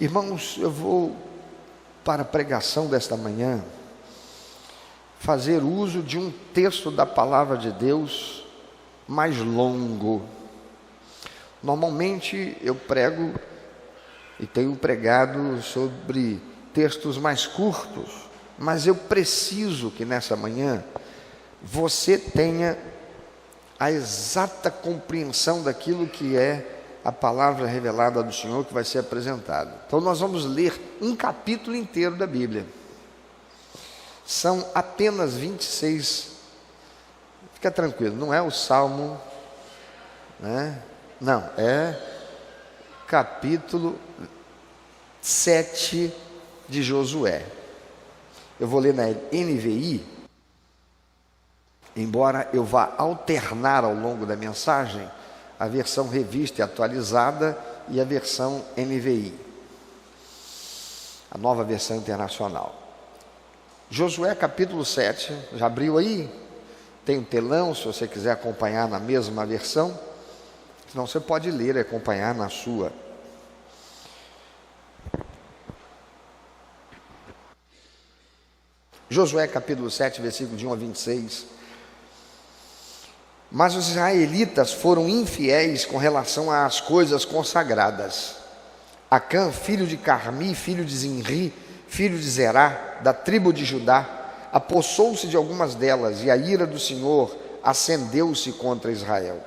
Irmãos, eu vou, para a pregação desta manhã, fazer uso de um texto da palavra de Deus mais longo. Normalmente eu prego e tenho pregado sobre textos mais curtos, mas eu preciso que nessa manhã você tenha a exata compreensão daquilo que é a palavra revelada do Senhor que vai ser apresentada. Então nós vamos ler um capítulo inteiro da Bíblia. São apenas 26. Fica tranquilo, não é o Salmo, né? Não, é capítulo 7 de Josué. Eu vou ler na NVI, embora eu vá alternar ao longo da mensagem a versão revista e atualizada e a versão NVI, a nova versão internacional. Josué capítulo 7, já abriu aí? Tem um telão, se você quiser acompanhar na mesma versão, senão você pode ler e acompanhar na sua. Josué capítulo 7, versículo de 1 a 26. Mas os israelitas foram infiéis com relação às coisas consagradas. Acã, filho de Carmi, filho de Zinri, filho de Zerá, da tribo de Judá, apossou-se de algumas delas, e a ira do Senhor acendeu-se contra Israel.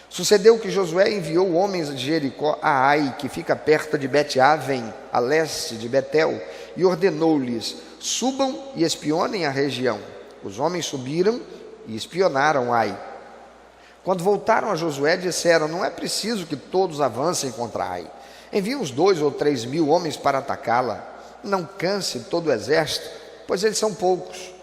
Sucedeu que Josué enviou homens de Jericó a Ai, que fica perto de Bet-Aven, a leste de Betel, e ordenou-lhes: subam e espionem a região. Os homens subiram e espionaram Ai. Quando voltaram a Josué, disseram: não é preciso que todos avancem contra Ai. Envie uns 2 ou 3 mil homens para atacá-la. Não canse todo o exército, pois eles são poucos.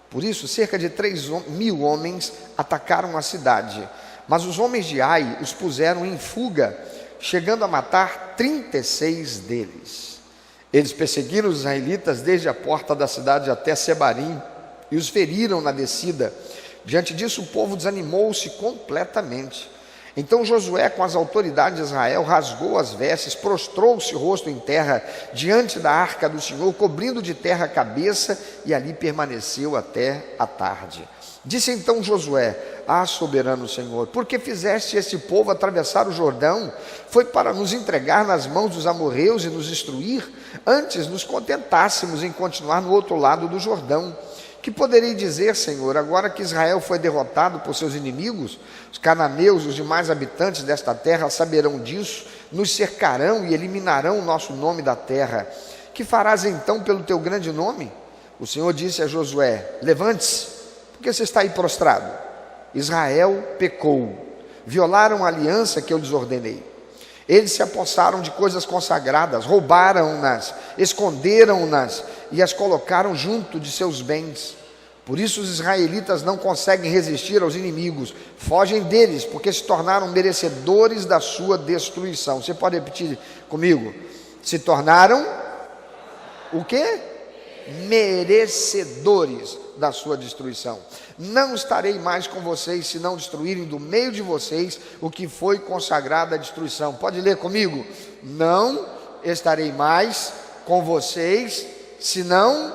Por isso, cerca de 3.000 homens atacaram a cidade. Mas os homens de Ai os puseram em fuga, chegando a matar 36 deles. Eles perseguiram os israelitas desde a porta da cidade até Sebarim e os feriram na descida. Diante disso, o povo desanimou-se completamente. Então Josué, com as autoridades de Israel, rasgou as vestes, prostrou-se rosto em terra diante da arca do Senhor, cobrindo de terra a cabeça, e ali permaneceu até a tarde. Disse então Josué: ah, soberano Senhor, por que fizeste esse povo atravessar o Jordão? Foi para nos entregar nas mãos dos amorreus e nos destruir? Antes nos contentássemos em continuar no outro lado do Jordão. Que poderei dizer, Senhor, agora que Israel foi derrotado por seus inimigos? Os cananeus, os demais habitantes desta terra saberão disso, nos cercarão e eliminarão o nosso nome da terra. Que farás então pelo teu grande nome? O Senhor disse a Josué: levante-se, porque você está aí prostrado. Israel pecou, violaram a aliança que eu lhes ordenei. Eles se apossaram de coisas consagradas, roubaram-nas, esconderam-nas e as colocaram junto de seus bens. Por isso os israelitas não conseguem resistir aos inimigos, fogem deles, porque se tornaram merecedores da sua destruição. Você pode repetir comigo? Se tornaram o quê? Merecedores da sua destruição. Não estarei mais com vocês, se não destruírem do meio de vocês o que foi consagrado à destruição. Pode ler comigo? Não estarei mais com vocês, se não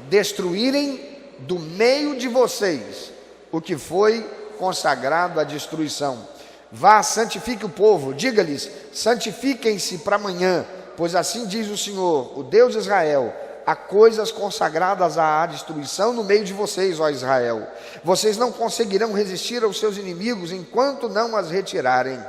destruírem do meio de vocês o que foi consagrado à destruição. Vá, santifique o povo, diga-lhes: santifiquem-se para amanhã, pois assim diz o Senhor, o Deus de Israel: há coisas consagradas à destruição no meio de vocês, ó Israel. Vocês não conseguirão resistir aos seus inimigos enquanto não as retirarem.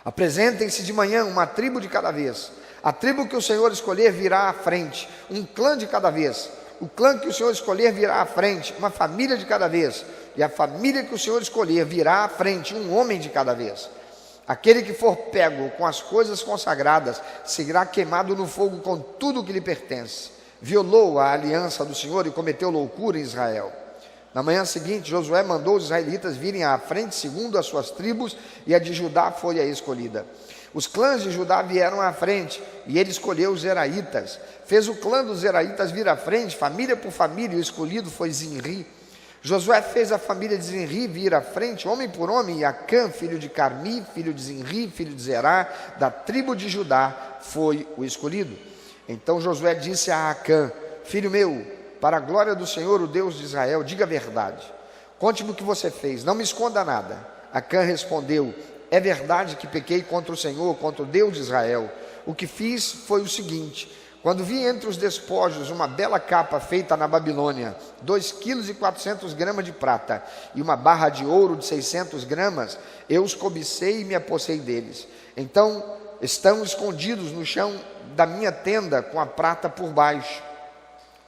Apresentem-se de manhã, uma tribo de cada vez. A tribo que o Senhor escolher virá à frente, um clã de cada vez. O clã que o Senhor escolher virá à frente, uma família de cada vez. E a família que o Senhor escolher virá à frente, um homem de cada vez. Aquele que for pego com as coisas consagradas será queimado no fogo com tudo o que lhe pertence. Violou a aliança do Senhor e cometeu loucura em Israel. Na manhã seguinte, Josué mandou os israelitas virem à frente segundo as suas tribos, e a de Judá foi a escolhida. Os clãs de Judá vieram à frente, e ele escolheu os Zeraitas. Fez o clã dos Zeraitas vir à frente, família por família, e o escolhido foi Zinri. Josué fez a família de Zinri vir à frente, homem por homem, e Acã, filho de Carmi, filho de Zinri, filho de Zerá, da tribo de Judá, foi o escolhido. Então Josué disse a Acã: filho meu, para a glória do Senhor, o Deus de Israel, diga a verdade. Conte-me o que você fez, não me esconda nada. Acã respondeu: é verdade que pequei contra o Senhor, contra o Deus de Israel. O que fiz foi o seguinte: quando vi entre os despojos uma bela capa feita na Babilônia, 2,4 kg de prata e uma barra de ouro de 600 gramas, eu os cobicei e me apossei deles. Então estão escondidos no chão da minha tenda com a prata por baixo.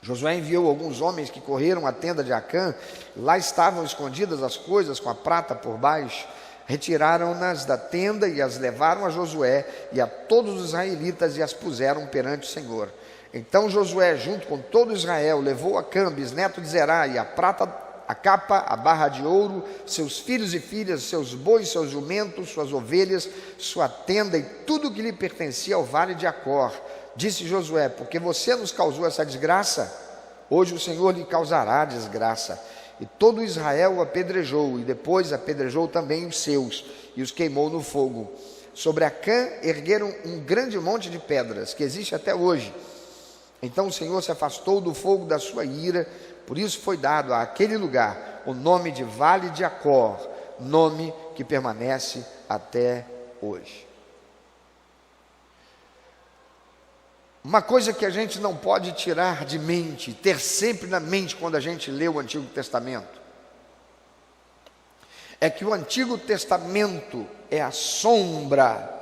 Josué enviou alguns homens que correram à tenda de Acã. Lá estavam escondidas as coisas com a prata por baixo. Retiraram-nas da tenda e as levaram a Josué e a todos os israelitas e as puseram perante o Senhor. Então Josué, junto com todo Israel, levou Acã, bisneto de Zerá, e a prata, a capa, a barra de ouro, seus filhos e filhas, seus bois, seus jumentos, suas ovelhas, sua tenda e tudo que lhe pertencia ao vale de Acor. Disse Josué: porque você nos causou essa desgraça, hoje o Senhor lhe causará desgraça. E todo Israel o apedrejou, e depois apedrejou também os seus, e os queimou no fogo. Sobre Acã ergueram um grande monte de pedras, que existe até hoje. Então o Senhor se afastou do fogo da sua ira, por isso foi dado àquele lugar o nome de Vale de Acor, nome que permanece até hoje. Uma coisa que a gente não pode tirar de mente, ter sempre na mente quando a gente lê o Antigo Testamento, é que o Antigo Testamento é a sombra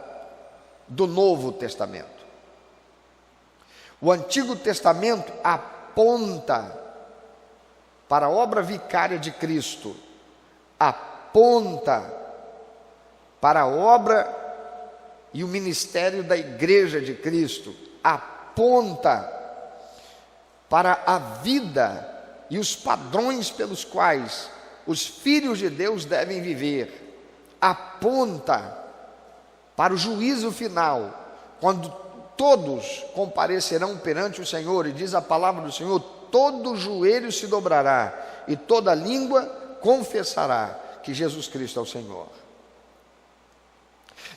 do Novo Testamento. O Antigo Testamento aponta para a obra vicária de Cristo, aponta para a obra e o ministério da Igreja de Cristo, aponta para a vida e os padrões pelos quais os filhos de Deus devem viver, aponta para o juízo final, quando todos comparecerão perante o Senhor, e diz a palavra do Senhor: todo joelho se dobrará e toda língua confessará que Jesus Cristo é o Senhor.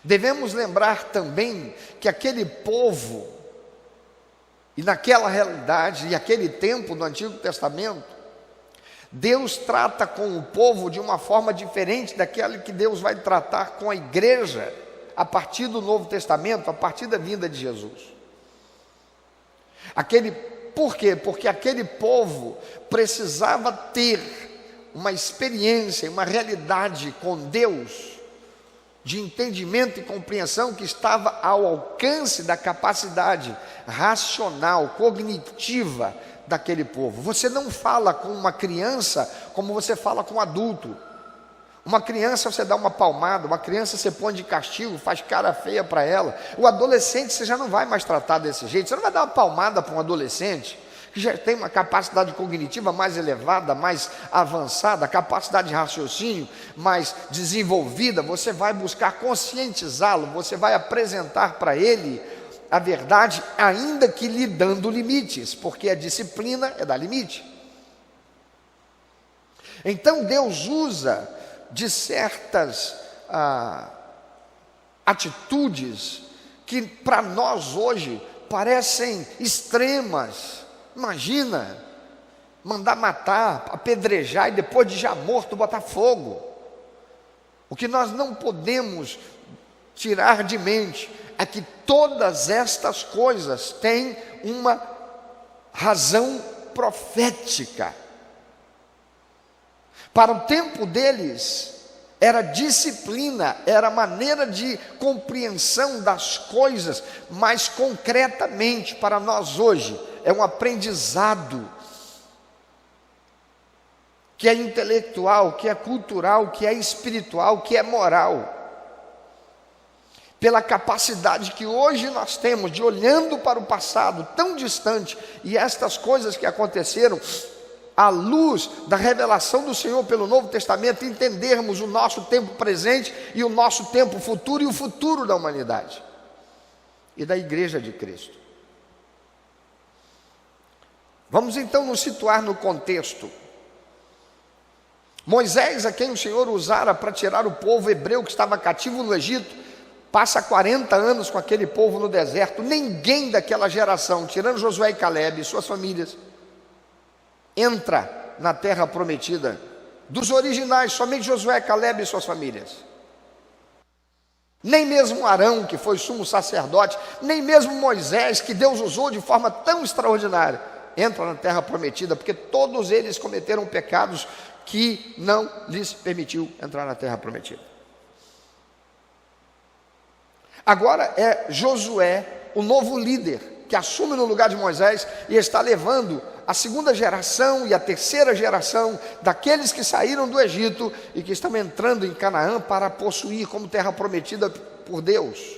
Devemos lembrar também que aquele povo, e naquela realidade, e aquele tempo do Antigo Testamento, Deus trata com o povo de uma forma diferente daquela que Deus vai tratar com a igreja a partir do Novo Testamento, a partir da vinda de Jesus. Por quê? Porque aquele povo precisava ter uma experiência, uma realidade com Deus, de entendimento e compreensão que estava ao alcance da capacidade racional, cognitiva daquele povo. Você não fala com uma criança como você fala com um adulto. Uma criança você dá uma palmada, uma criança você põe de castigo, faz cara feia para ela. O adolescente você já não vai mais tratar desse jeito. Você não vai dar uma palmada para um adolescente que já tem uma capacidade cognitiva mais elevada, mais avançada, capacidade de raciocínio mais desenvolvida. Você vai buscar conscientizá-lo, você vai apresentar para ele a verdade, ainda que lhe dando limites, porque a disciplina é dar limite. Então Deus usa de certas atitudes que para nós hoje parecem extremas. Imagina, mandar matar, apedrejar e depois de já morto botar fogo. O que nós não podemos tirar de mente é que todas estas coisas têm uma razão profética. Para o tempo deles, era disciplina, era maneira de compreensão das coisas, mas concretamente para nós hoje, é um aprendizado que é intelectual, que é cultural, que é espiritual, que é moral. Pela capacidade que hoje nós temos de, olhando para o passado tão distante, e estas coisas que aconteceram, à luz da revelação do Senhor pelo Novo Testamento, entendermos o nosso tempo presente e o nosso tempo futuro e o futuro da humanidade e da Igreja de Cristo. Vamos então nos situar no contexto. Moisés, a quem o Senhor usara para tirar o povo hebreu que estava cativo no Egito, passa 40 anos com aquele povo no deserto, ninguém daquela geração, tirando Josué e Calebe e suas famílias, entra na terra prometida. Dos originais, somente Josué, Calebe e suas famílias. Nem mesmo Arão, que foi sumo sacerdote, nem mesmo Moisés, que Deus usou de forma tão extraordinária, entra na terra prometida, porque todos eles cometeram pecados que não lhes permitiu entrar na terra prometida. Agora é Josué, o novo líder, que assume no lugar de Moisés e está levando a segunda geração e a terceira geração daqueles que saíram do Egito e que estão entrando em Canaã para possuir como terra prometida por Deus.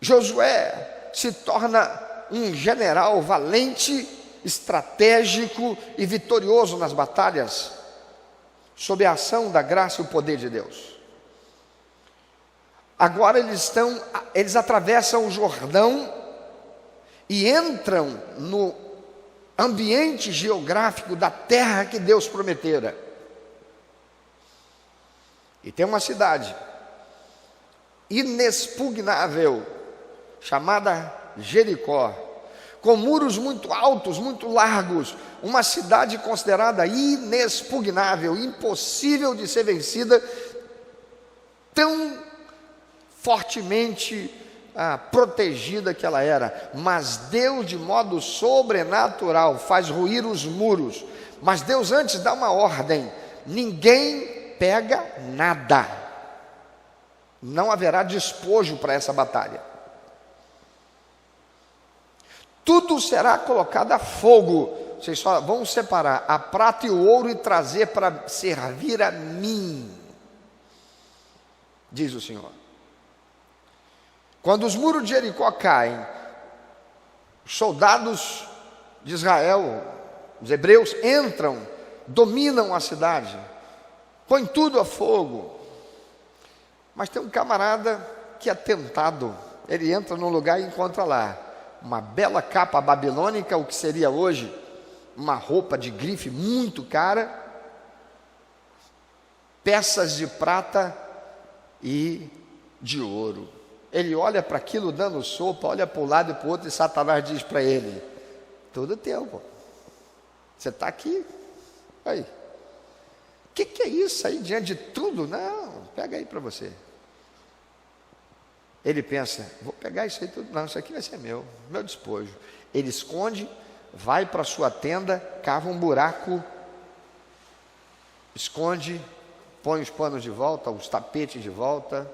Josué se torna um general valente, estratégico e vitorioso nas batalhas, sob a ação da graça e o poder de Deus. Agora eles atravessam o Jordão e entram no ambiente geográfico da terra que Deus prometera. E tem uma cidade inexpugnável, chamada Jericó, com muros muito altos, muito largos, uma cidade considerada inexpugnável, impossível de ser vencida, tão fortemente protegida que ela era. Mas Deus, de modo sobrenatural, faz ruir os muros. Mas Deus antes dá uma ordem: ninguém pega nada, não haverá despojo para essa batalha, tudo será colocado a fogo. Vocês só vão separar a prata e o ouro e trazer para servir a mim, diz o Senhor. Quando os muros de Jericó caem, os soldados de Israel, os hebreus, entram, dominam a cidade, põem tudo a fogo. Mas tem um camarada que é tentado. Ele entra num lugar e encontra lá uma bela capa babilônica, o que seria hoje uma roupa de grife muito cara, peças de prata e de ouro. Ele olha para aquilo dando sopa, olha para um lado e para o outro, e Satanás diz para ele: tudo teu, pô. Você está aqui, aí, o que é isso aí diante de tudo? Não, pega aí para você. Ele pensa: vou pegar isso aí tudo, não, isso aqui vai ser meu despojo. Ele esconde, vai para a sua tenda, cava um buraco, esconde, põe os panos de volta, os tapetes de volta,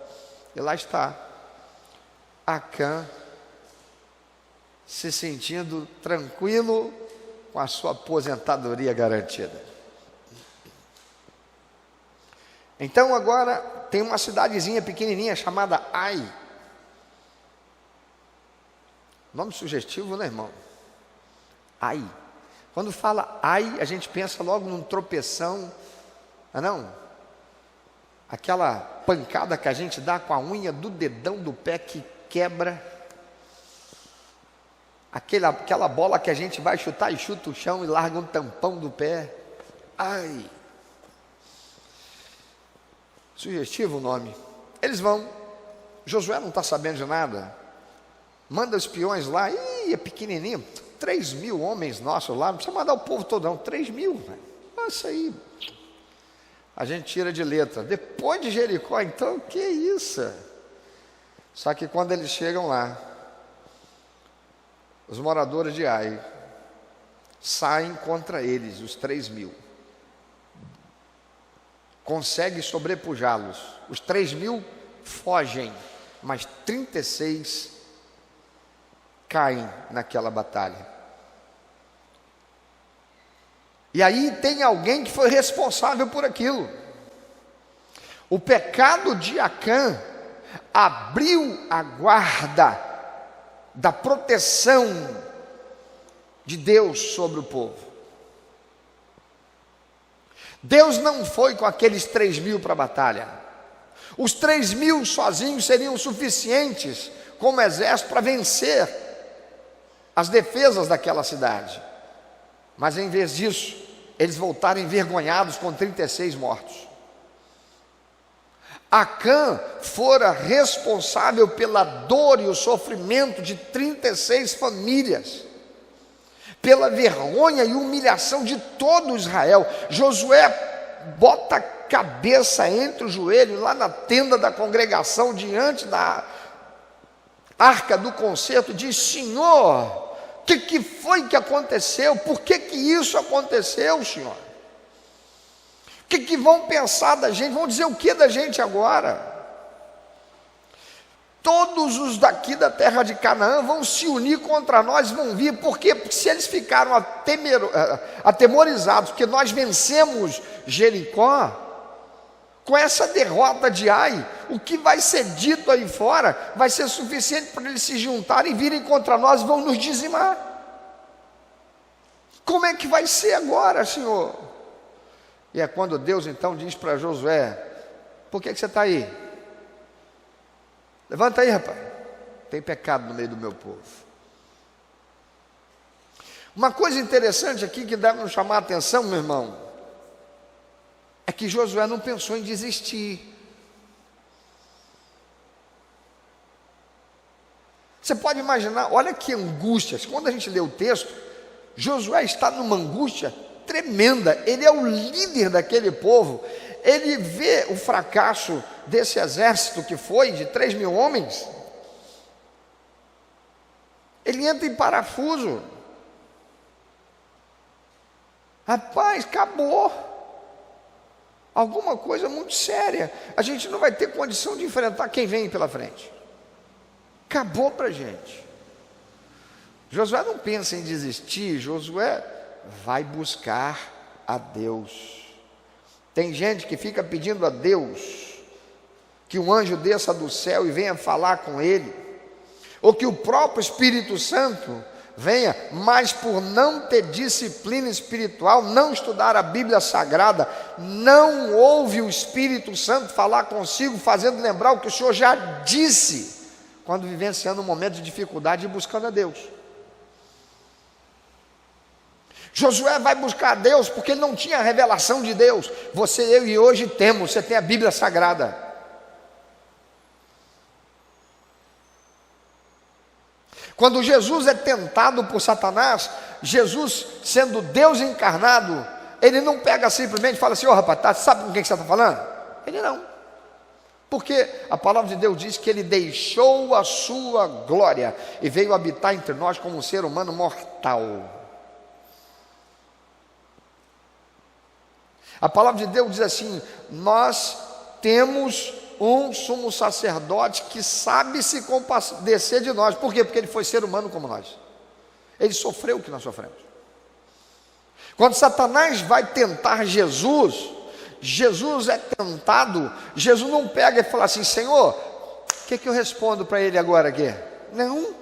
e lá está Acã, se sentindo tranquilo com a sua aposentadoria garantida. Então agora tem uma cidadezinha pequenininha chamada Ai. Nome sugestivo, né, irmão? Ai. Quando fala Ai, a gente pensa logo num tropeção, não? Aquela pancada que a gente dá com a unha do dedão do pé que quebra, aquela bola que a gente vai chutar e chuta o chão e larga um tampão do pé. Ai. Sugestivo o nome. Eles vão, Josué não está sabendo de nada, manda espiões lá, é pequenininho, 3.000 homens nossos lá, não precisa mandar o povo todo não, 3.000, isso aí a gente tira de letra. Depois de Jericó, então, que isso? Só que quando eles chegam lá, os moradores de Ai saem contra eles, os 3.000, conseguem sobrepujá-los. Os 3.000 fogem, mas 36 caem naquela batalha. E aí tem alguém que foi responsável por aquilo. O pecado de Acã abriu a guarda da proteção de Deus sobre o povo. Deus não foi com aqueles 3.000 para a batalha. Os 3.000 sozinhos seriam suficientes como exército para vencer as defesas daquela cidade. Mas em vez disso, eles voltaram envergonhados com 36 mortos. Acã fora responsável pela dor e o sofrimento de 36 famílias, pela vergonha e humilhação de todo Israel. Josué bota a cabeça entre os joelhos lá na tenda da congregação, diante da arca do concerto, diz: Senhor, o que foi que aconteceu? Por que isso aconteceu, Senhor? O que vão pensar da gente? Vão dizer o que da gente agora? Todos os daqui da terra de Canaã vão se unir contra nós, vão vir. Por quê? Porque se eles ficaram atemorizados, porque nós vencemos Jericó, com essa derrota de Ai, o que vai ser dito aí fora vai ser suficiente para eles se juntarem e virem contra nós e vão nos dizimar. Como é que vai ser agora, Senhor? E é quando Deus então diz para Josué: por que você está aí? Levanta aí, rapaz, tem pecado no meio do meu povo. Uma coisa interessante aqui que deve nos chamar a atenção, meu irmão, é que Josué não pensou em desistir. Você pode imaginar, olha que angústia. Quando a gente lê o texto, Josué está numa angústia tremenda. Ele é o líder daquele povo. Ele vê o fracasso desse exército que foi de 3.000 homens. Ele entra em parafuso. Rapaz, acabou. Alguma coisa muito séria. A gente não vai ter condição de enfrentar quem vem pela frente. Acabou para a gente. Josué não pensa em desistir. Josué vai buscar a Deus. Tem gente que fica pedindo a Deus que um anjo desça do céu e venha falar com ele, ou que o próprio Espírito Santo venha, mas por não ter disciplina espiritual, não estudar a Bíblia Sagrada, não ouve o Espírito Santo falar consigo, fazendo lembrar o que o Senhor já disse, quando vivenciando um momento de dificuldade e buscando a Deus. Josué vai buscar a Deus porque ele não tinha a revelação de Deus. Você, eu e hoje temos. Você tem a Bíblia Sagrada. Quando Jesus é tentado por Satanás, Jesus sendo Deus encarnado, ele não pega simplesmente e fala assim: rapaz, sabe com quem você está falando? Ele não. Porque a palavra de Deus diz que ele deixou a sua glória e veio habitar entre nós como um ser humano mortal. A palavra de Deus diz assim: nós temos um sumo sacerdote que sabe se compadecer de nós. Por quê? Porque ele foi ser humano como nós. Ele sofreu o que nós sofremos. Quando Satanás vai tentar Jesus, Jesus é tentado, Jesus não pega e fala assim: Senhor, o que eu respondo para ele agora aqui? Não.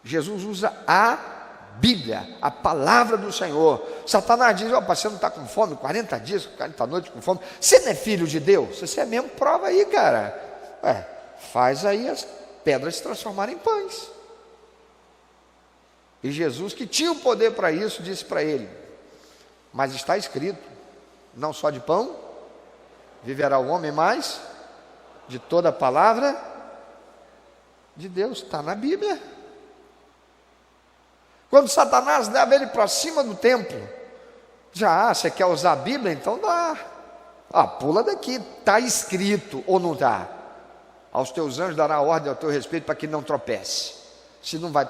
Jesus usa a Bíblia, a palavra do Senhor. Satanás diz: você não está com fome, 40 dias, 40 noites com fome, você não é filho de Deus? Você é mesmo, prova aí, cara. Faz aí as pedras se transformarem em pães. E Jesus, que tinha o poder para isso, disse para ele: mas está escrito, não só de pão viverá o homem, mas de toda a palavra de Deus. Está na Bíblia. Quando Satanás leva ele para cima do templo, você quer usar a Bíblia? Então dá. Pula daqui, está escrito ou não está? Aos teus anjos dará ordem ao teu respeito para que não tropece. Se não vai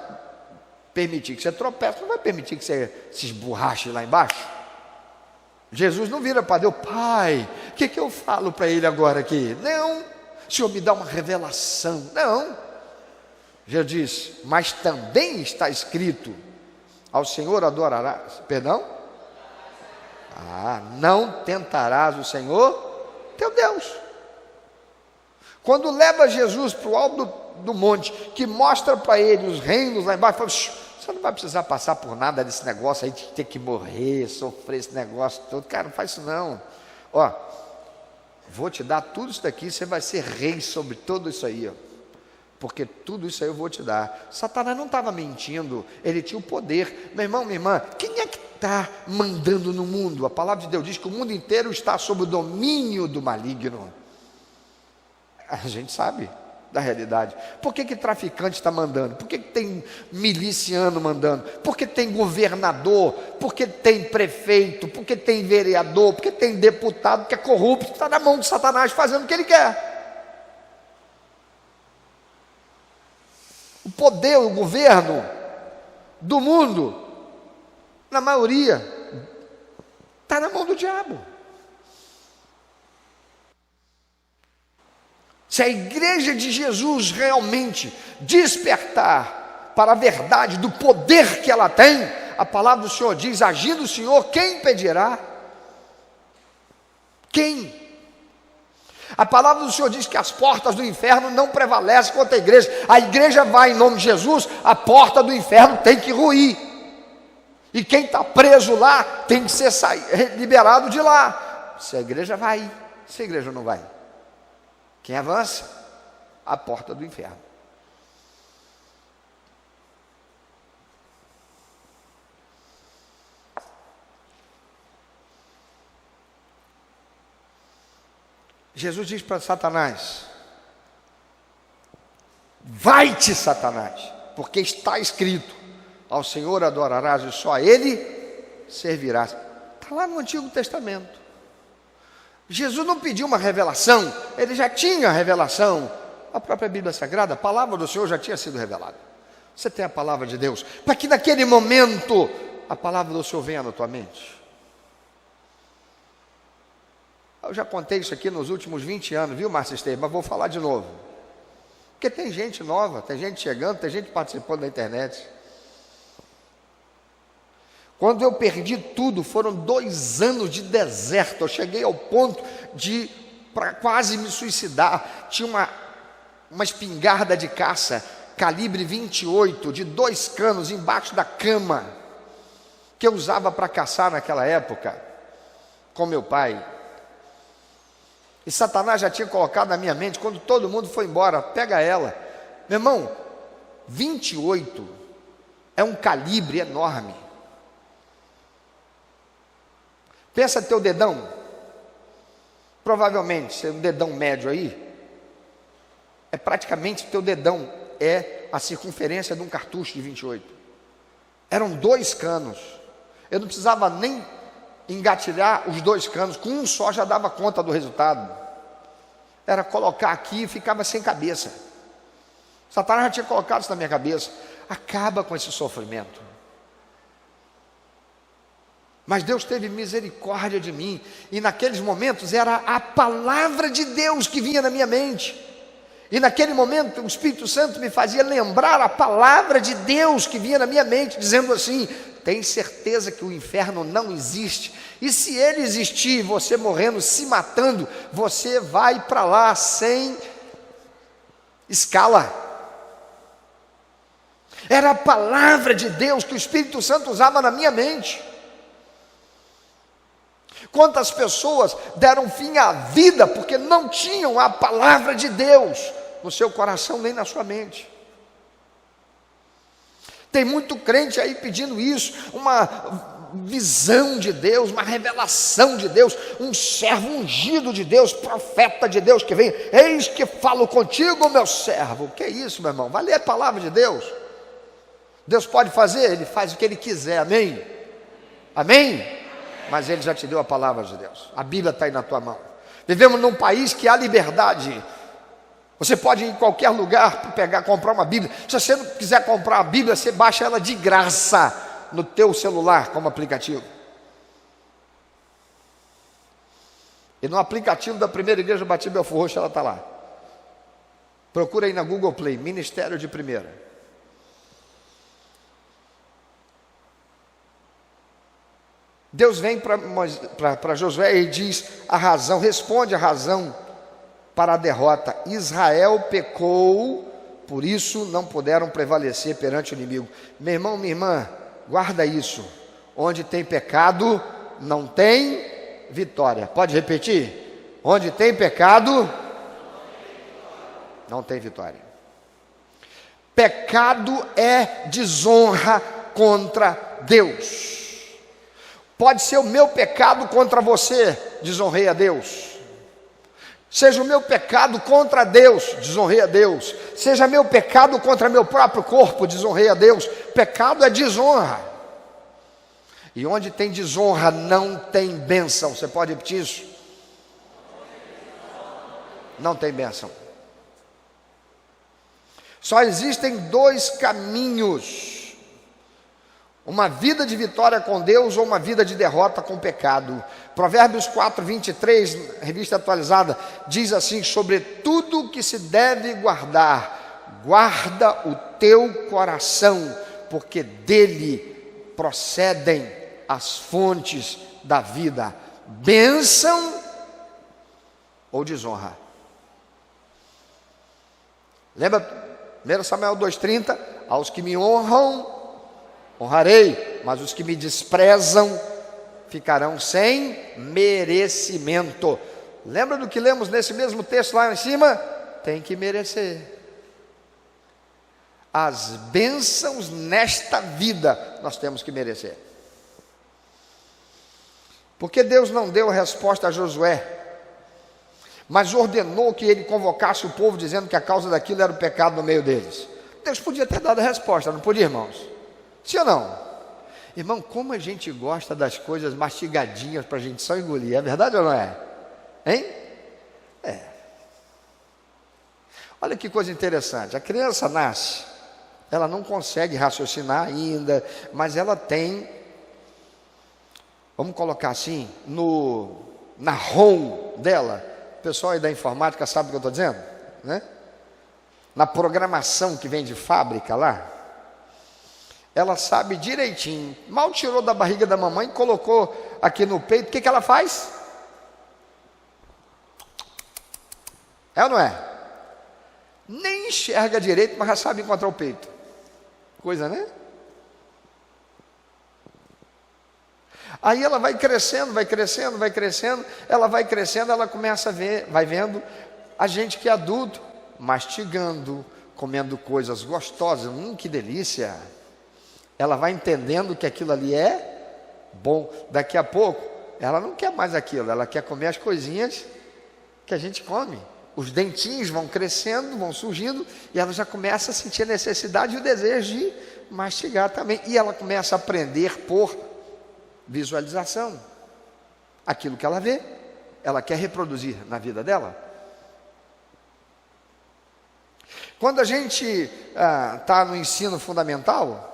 permitir que você tropece, não vai permitir que você se esborrache lá embaixo. Jesus não vira para Deus: Pai, o que eu falo para ele agora aqui? Não, o Senhor me dá uma revelação. Não. Jesus diz: mas também está escrito: ao Senhor adorarás, não tentarás o Senhor teu Deus. Quando leva Jesus para o alto do monte, que mostra para ele os reinos lá embaixo, fala: você não vai precisar passar por nada desse negócio aí de ter que morrer, sofrer esse negócio todo. Cara, não faz isso não. Vou te dar tudo isso daqui, você vai ser rei sobre tudo isso aí, porque tudo isso aí eu vou te dar. Satanás não estava mentindo, ele tinha o poder. Meu irmão, minha irmã, quem é que está mandando no mundo? A palavra de Deus diz que o mundo inteiro está sob o domínio do maligno. A gente sabe da realidade. Por que traficante está mandando? Por que tem miliciano mandando? Por que tem governador? Por que tem prefeito? Por que tem vereador? Por que tem deputado que é corrupto, que está na mão de Satanás fazendo o que ele quer? O poder, o governo do mundo, na maioria, está na mão do diabo. Se a igreja de Jesus realmente despertar para a verdade do poder que ela tem, a palavra do Senhor diz: agindo o Senhor, quem impedirá? Quem? A palavra do Senhor diz que as portas do inferno não prevalecem contra a igreja. A igreja vai em nome de Jesus, a porta do inferno tem que ruir. E quem está preso lá tem que ser liberado de lá. Se a igreja vai, se a igreja não vai. Quem avança? A porta do inferno. Jesus diz para Satanás: vai-te, Satanás, porque está escrito: ao Senhor adorarás e só a Ele servirás. Está lá no Antigo Testamento. Jesus não pediu uma revelação, ele já tinha a revelação. A própria Bíblia Sagrada, a palavra do Senhor já tinha sido revelada. Você tem a palavra de Deus, para que naquele momento a palavra do Senhor venha na tua mente. Eu já contei isso aqui nos últimos 20 anos, viu, Márcio Esteves? Mas vou falar de novo. Porque tem gente nova, tem gente chegando, tem gente participando da internet. Quando eu perdi tudo, foram 2 anos de deserto. Eu cheguei ao ponto de quase me suicidar. Tinha uma espingarda de caça, calibre 28, de 2 canos embaixo da cama, que eu usava para caçar naquela época, com meu pai. E Satanás já tinha colocado na minha mente, quando todo mundo foi embora: pega ela. Meu irmão, 28 é um calibre enorme. Pensa teu dedão, provavelmente, se é um dedão médio aí, é praticamente teu dedão, é a circunferência de um cartucho de 28. Eram 2 canos, eu não precisava nem engatilhar os 2 canos, com um só já dava conta do resultado. Era colocar aqui e ficava sem cabeça. Satanás já tinha colocado isso na minha cabeça: acaba com esse sofrimento. Mas Deus teve misericórdia de mim, e naqueles momentos era a palavra de Deus que vinha na minha mente, e naquele momento o Espírito Santo me fazia lembrar a palavra de Deus que vinha na minha mente, dizendo assim: tem certeza que o inferno não existe, e se ele existir, você morrendo, se matando, você vai para lá sem escala. Era a palavra de Deus que o Espírito Santo usava na minha mente. Quantas pessoas deram fim à vida porque não tinham a palavra de Deus no seu coração nem na sua mente. Tem muito crente aí pedindo isso, uma visão de Deus, uma revelação de Deus, um servo ungido de Deus, profeta de Deus que vem: eis que falo contigo, meu servo. O que é isso, meu irmão? Vai ler a palavra de Deus. Deus pode fazer, Ele faz o que Ele quiser, amém? Amém? Mas Ele já te deu a palavra de Deus, a Bíblia está aí na tua mão. Vivemos num país que há liberdade. Você pode ir em qualquer lugar para comprar uma Bíblia. Se você não quiser comprar a Bíblia, você baixa ela de graça no teu celular como aplicativo. E no aplicativo da Primeira Igreja Batista Belfor Roxo ela está lá. Procura aí na Google Play, Ministério de Primeira. Deus vem para Josué e diz a razão, responde a razão para a derrota: Israel pecou, por isso não puderam prevalecer perante o inimigo. Meu irmão, minha irmã, guarda isso: onde tem pecado, não tem vitória. Pode repetir? Onde tem pecado, não tem vitória. Pecado é desonra contra Deus. Pode ser o meu pecado contra você, desonrei a Deus. Seja o meu pecado contra Deus, desonrei a Deus. Seja meu pecado contra meu próprio corpo, desonrei a Deus. Pecado é desonra. E onde tem desonra não tem bênção. Você pode repetir isso? Não tem bênção. Só existem dois caminhos: uma vida de vitória com Deus ou uma vida de derrota com o pecado. Provérbios 4, 23, revista atualizada, diz assim: sobre tudo que se deve guardar, guarda o teu coração, porque dele procedem as fontes da vida. Bênção ou desonra? Lembra 1 Samuel 2,30? Aos que me honram honrarei, mas os que me desprezam ficarão sem merecimento. Lembra do que lemos nesse mesmo texto lá em cima? Tem que merecer. As bênçãos nesta vida nós temos que merecer. Porque Deus não deu resposta a Josué, mas ordenou que ele convocasse o povo, dizendo que a causa daquilo era o pecado no meio deles. Deus podia ter dado a resposta, não podia, irmãos? Sim ou não? Irmão, como a gente gosta das coisas mastigadinhas para a gente só engolir, é verdade ou não é? Hein? É. Olha que coisa interessante, a criança nasce, ela não consegue raciocinar ainda, mas ela tem, vamos colocar assim, na ROM dela, o pessoal aí da informática sabe o que eu estou dizendo, né? Na programação que vem de fábrica lá, ela sabe direitinho, mal tirou da barriga da mamãe, colocou aqui no peito, o que ela faz? É ou não é? Nem enxerga direito, mas já sabe encontrar o peito. Coisa, né? Aí ela vai crescendo, ela começa a ver, vai vendo a gente que é adulto, mastigando, comendo coisas gostosas, que delícia. Ela vai entendendo que aquilo ali é bom. Daqui a pouco, ela não quer mais aquilo, ela quer comer as coisinhas que a gente come. Os dentinhos vão crescendo, vão surgindo, e ela já começa a sentir a necessidade e o desejo de mastigar também. E ela começa a aprender por visualização. Aquilo que ela vê, ela quer reproduzir na vida dela. Quando a gente está no ensino fundamental,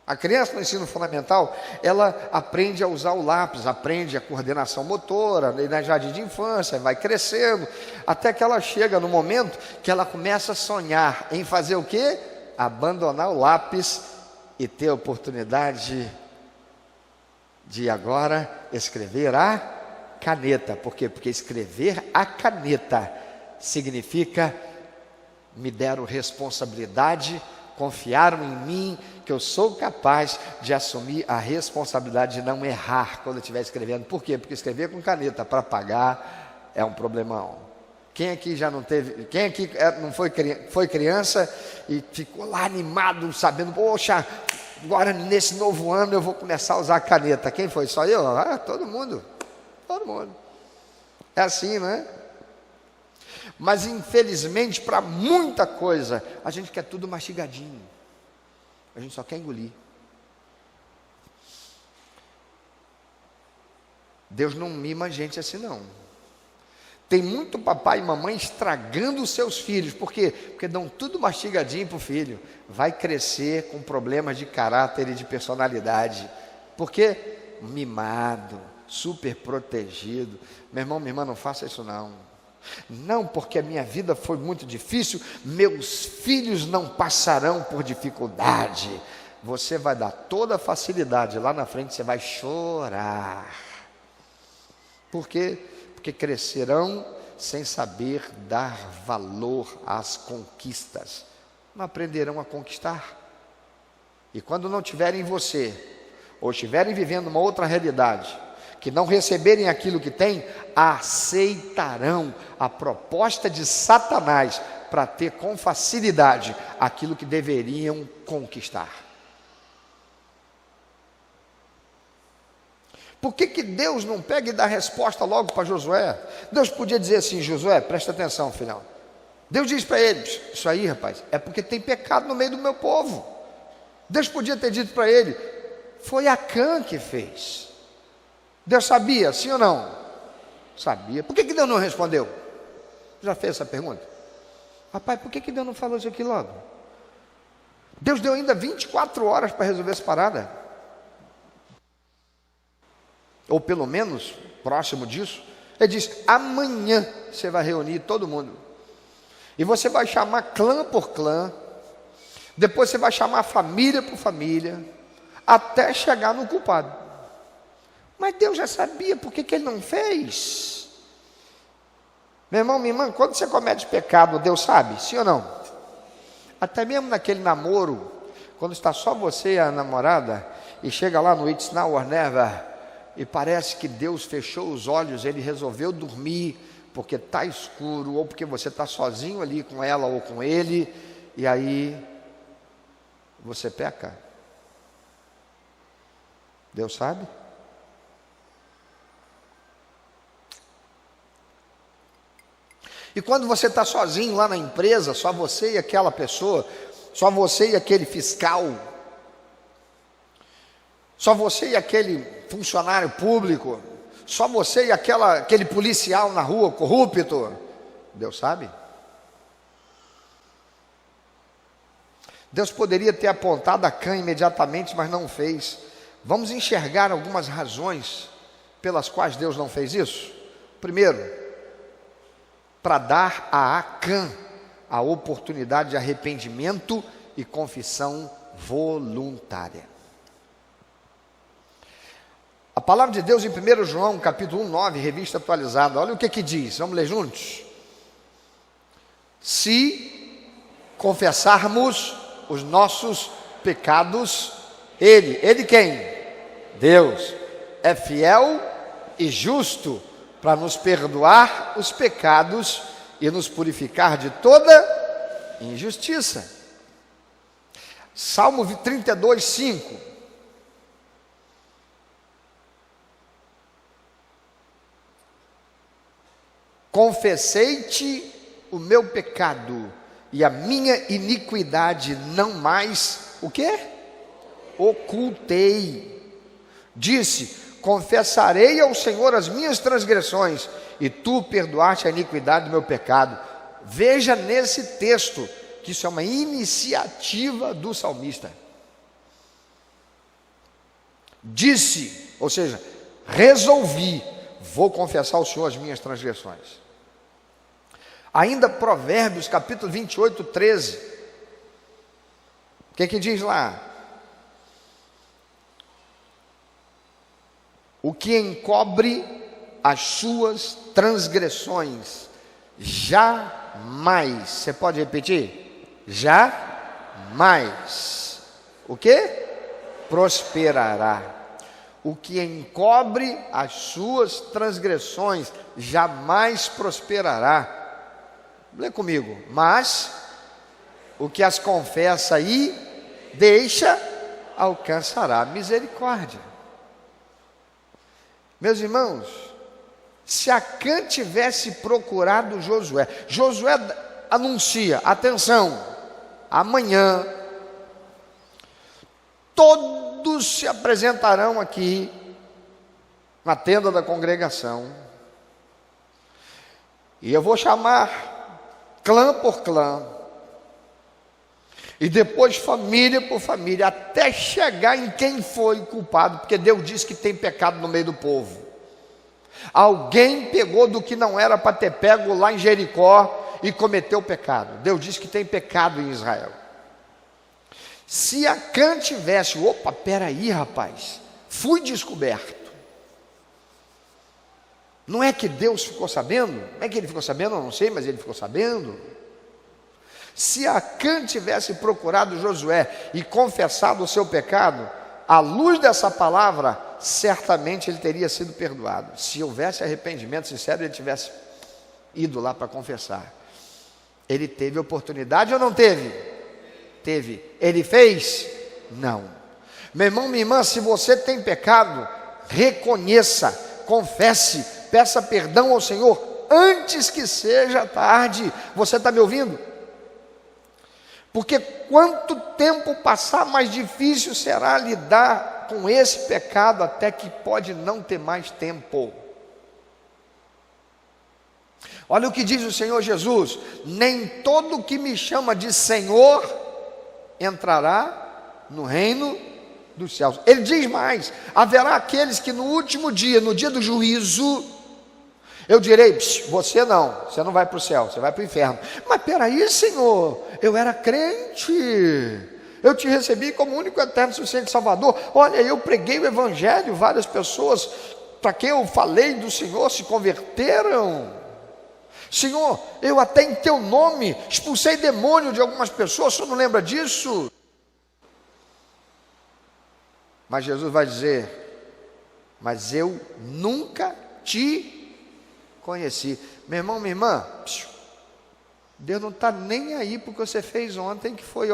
a criança no ensino fundamental, ela aprende a usar o lápis, aprende a coordenação motora, na jardim de infância, vai crescendo, até que ela chega no momento que ela começa a sonhar em fazer o quê? Abandonar o lápis e ter a oportunidade de agora escrever a caneta. Por quê? Porque escrever a caneta significa: me deram responsabilidade, confiaram em mim, que eu sou capaz de assumir a responsabilidade de não errar quando eu estiver escrevendo. Por quê? Porque escrever com caneta para apagar é um problemão. Quem aqui já não teve, quem aqui não foi criança e ficou lá animado, sabendo, poxa, agora nesse novo ano eu vou começar a usar a caneta? Quem foi? Só eu? Todo mundo. É assim, não é? Mas infelizmente, para muita coisa, a gente quer tudo mastigadinho. A gente só quer engolir. Deus não mima a gente assim, não. Tem muito papai e mamãe estragando os seus filhos. Por quê? Porque dão tudo mastigadinho para o filho. Vai crescer com problemas de caráter e de personalidade. Por quê? Mimado, super protegido. Meu irmão, minha irmã, não faça isso não. Não, porque a minha vida foi muito difícil, meus filhos não passarão por dificuldade. Você vai dar toda a facilidade, lá na frente você vai chorar. Por quê? Porque crescerão sem saber dar valor às conquistas. Não aprenderão a conquistar. E quando não tiverem você, ou estiverem vivendo uma outra realidade, que não receberem aquilo que têm, aceitarão a proposta de Satanás para ter com facilidade aquilo que deveriam conquistar. Por que Deus não pega e dá resposta logo para Josué? Deus podia dizer assim: Josué, presta atenção, filhão. Deus diz para ele: isso aí, rapaz, é porque tem pecado no meio do meu povo. Deus podia ter dito para ele: foi Acã que fez. Deus sabia, sim ou não? Sabia. Por que Deus não respondeu? Já fez essa pergunta? Rapaz, por que Deus não falou isso aqui logo? Deus deu ainda 24 horas para resolver essa parada. Ou pelo menos, próximo disso, ele diz: amanhã você vai reunir todo mundo. E você vai chamar clã por clã. Depois você vai chamar família por família. Até chegar no culpado. Mas Deus já sabia, por que Ele não fez? Meu irmão, minha irmã, quando você comete pecado, Deus sabe, sim ou não? Até mesmo naquele namoro, quando está só você e a namorada, e chega lá no It's Now or Never, e parece que Deus fechou os olhos, Ele resolveu dormir, porque está escuro, ou porque você está sozinho ali com ela ou com ele, e aí você peca. Deus sabe? E quando você está sozinho lá na empresa, só você e aquela pessoa, só você e aquele fiscal, só você e aquele funcionário público, só você e aquele policial na rua corrupto, Deus sabe? Deus poderia ter apontado Acã imediatamente, mas não fez. Vamos enxergar algumas razões pelas quais Deus não fez isso? Primeiro, para dar a Acã a oportunidade de arrependimento e confissão voluntária. A palavra de Deus em 1 João, capítulo 9, revista atualizada, olha o que diz, vamos ler juntos? Se confessarmos os nossos pecados, Ele quem? Deus, é fiel e justo para nos perdoar os pecados e nos purificar de toda injustiça. Salmo 32, 5. Confessei-te o meu pecado e a minha iniquidade não mais, o quê? Ocultei. Disse: confessarei ao Senhor as minhas transgressões, e tu perdoaste a iniquidade do meu pecado. Veja nesse texto, que isso é uma iniciativa do salmista. Disse, ou seja, resolvi, vou confessar ao Senhor as minhas transgressões. Ainda Provérbios, capítulo 28, 13. O que diz lá? O que encobre as suas transgressões, jamais, você pode repetir? Jamais, o que? Prosperará. O que encobre as suas transgressões, jamais prosperará. Lê comigo. Mas o que as confessa e deixa, alcançará misericórdia. Meus irmãos, se Acã tivesse procurado Josué anuncia: atenção, amanhã todos se apresentarão aqui na tenda da congregação, e eu vou chamar clã por clã, e depois família por família, até chegar em quem foi culpado, porque Deus diz que tem pecado no meio do povo. Alguém pegou do que não era para ter pego lá em Jericó e cometeu pecado. Deus diz que tem pecado em Israel. Se Acã tivesse, opa, peraí, rapaz, fui descoberto. Não é que Deus ficou sabendo? Não é que ele ficou sabendo, eu não sei, mas ele ficou sabendo. Se Acã tivesse procurado Josué e confessado o seu pecado, à luz dessa palavra, certamente ele teria sido perdoado. Se houvesse arrependimento sincero, ele tivesse ido lá para confessar. Ele teve oportunidade ou não teve? Teve. Ele fez? Não. Meu irmão, minha irmã, se você tem pecado, reconheça, confesse, peça perdão ao Senhor antes que seja tarde. Você está me ouvindo? Porque quanto tempo passar, mais difícil será lidar com esse pecado, até que pode não ter mais tempo. Olha o que diz o Senhor Jesus: nem todo que me chama de Senhor entrará no reino dos céus. Ele diz mais: haverá aqueles que no último dia, no dia do juízo, eu direi, você não vai para o céu, você vai para o inferno. Mas peraí, Senhor, eu era crente, eu te recebi como único, eterno, suficiente Salvador. Olha, eu preguei o Evangelho, várias pessoas para quem eu falei do Senhor se converteram. Senhor, eu até em teu nome expulsei demônio de algumas pessoas, o Senhor não lembra disso? Mas Jesus vai dizer, mas eu nunca te conheci. Meu irmão, minha irmã, Deus não está nem aí porque você fez ontem, que foi,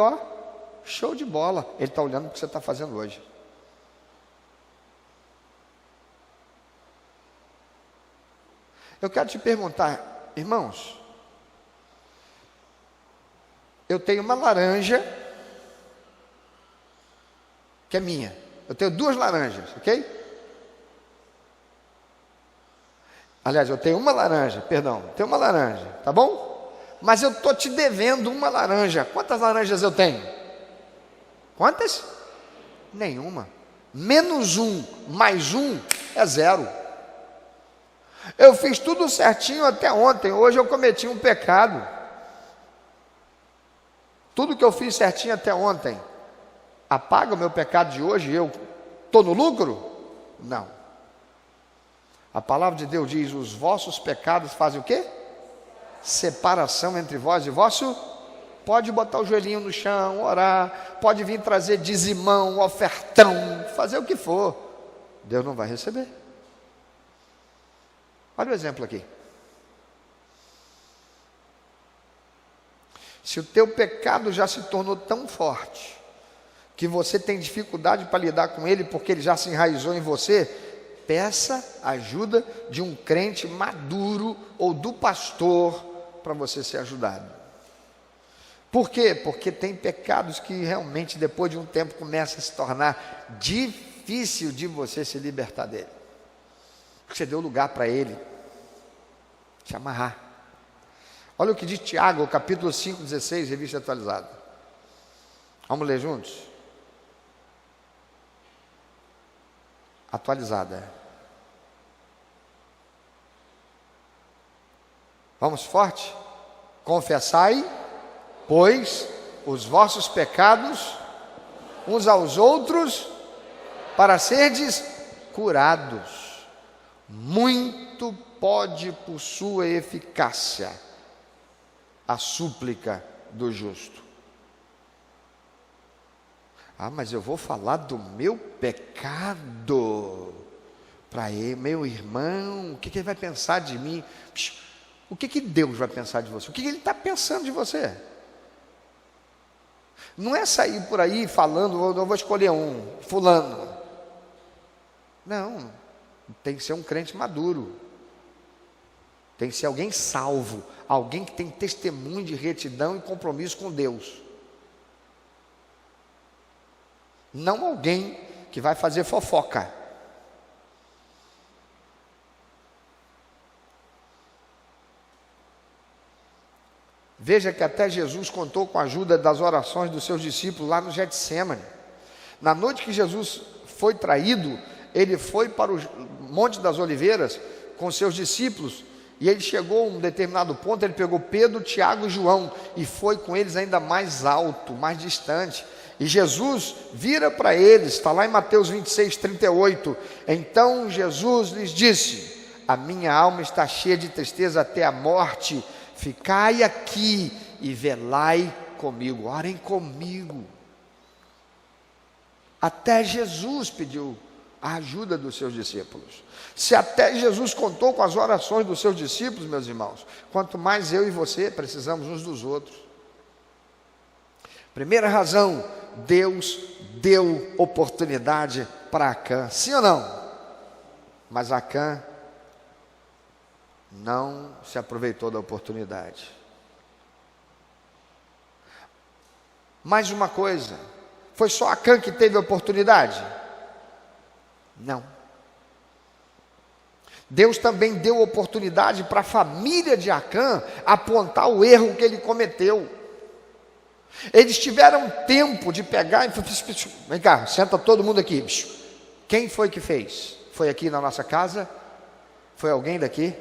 show de bola. Ele está olhando para o que você está fazendo hoje. Eu quero te perguntar, irmãos, eu tenho uma laranja que é minha. Eu tenho 2 laranjas, ok? Aliás, eu tenho uma laranja, tenho uma laranja, tá bom? Mas eu estou te devendo uma laranja. Quantas laranjas eu tenho? Quantas? Nenhuma. Menos 1 mais 1 é 0. Eu fiz tudo certinho até ontem, hoje eu cometi um pecado. Tudo que eu fiz certinho até ontem apaga o meu pecado de hoje e eu estou no lucro? Não. A palavra de Deus diz, os vossos pecados fazem o quê? Separação entre vós e vosso. Pode botar o joelhinho no chão, orar, pode vir trazer dizimão, ofertão, fazer o que for, Deus não vai receber. Olha o exemplo aqui. Se o teu pecado já se tornou tão forte que você tem dificuldade para lidar com ele porque ele já se enraizou em você, peça ajuda de um crente maduro ou do pastor para você ser ajudado. Por quê? Porque tem pecados que realmente depois de um tempo começa a se tornar difícil de você se libertar dele. Você deu lugar para ele te amarrar. Olha o que diz Tiago, capítulo 5, 16, revista atualizada. Vamos ler juntos? Atualizada. Vamos forte? Confessai, pois, os vossos pecados uns aos outros, para serdes curados. Muito pode por sua eficácia a súplica do justo. Mas eu vou falar do meu pecado para ele, meu irmão, o que ele vai pensar de mim? O que Deus vai pensar de você? O que ele está pensando de você? Não é sair por aí falando, eu vou escolher um, fulano. Não, tem que ser um crente maduro. Tem que ser alguém salvo, alguém que tem testemunho de retidão e compromisso com Deus. Não alguém que vai fazer fofoca. Veja que até Jesus contou com a ajuda das orações dos seus discípulos lá no Getsêmani. Na noite que Jesus foi traído, ele foi para o Monte das Oliveiras com seus discípulos, e ele chegou a um determinado ponto, ele pegou Pedro, Tiago e João, e foi com eles ainda mais alto, mais distante. E Jesus vira para eles, está lá em Mateus 26, 38. Então Jesus lhes disse: a minha alma está cheia de tristeza até a morte, ficai aqui e velai comigo, orem comigo. Até Jesus pediu a ajuda dos seus discípulos. Se até Jesus contou com as orações dos seus discípulos, meus irmãos, quanto mais eu e você precisamos uns dos outros. Primeira razão, Deus deu oportunidade para Acã, sim ou não? Mas Acã não se aproveitou da oportunidade. Mais uma coisa, foi só Acã que teve a oportunidade? Não. Deus também deu oportunidade para a família de Acã apontar o erro que ele cometeu. Eles tiveram tempo de pegar e vem cá, senta todo mundo aqui. Quem foi que fez? Foi aqui na nossa casa? Foi alguém daqui?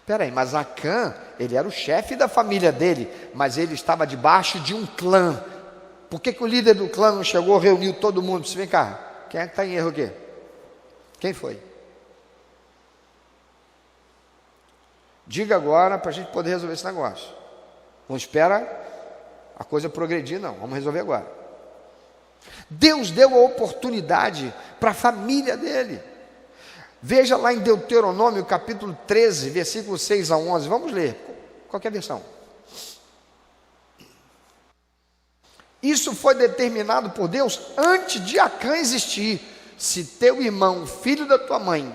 Espera aí, mas Acã, ele era o chefe da família dele, mas ele estava debaixo de um clã. Por que o líder do clã não chegou, reuniu todo mundo? Vem cá, quem é que está em erro aqui? Quem foi? Diga agora para a gente poder resolver esse negócio. Não espera a coisa progredir, não. Vamos resolver agora. Deus deu a oportunidade para a família dele. Veja lá em Deuteronômio capítulo 13, versículos 6 a 11. Vamos ler, qualquer versão. Isso foi determinado por Deus antes de Acã existir. Se teu irmão, filho da tua mãe,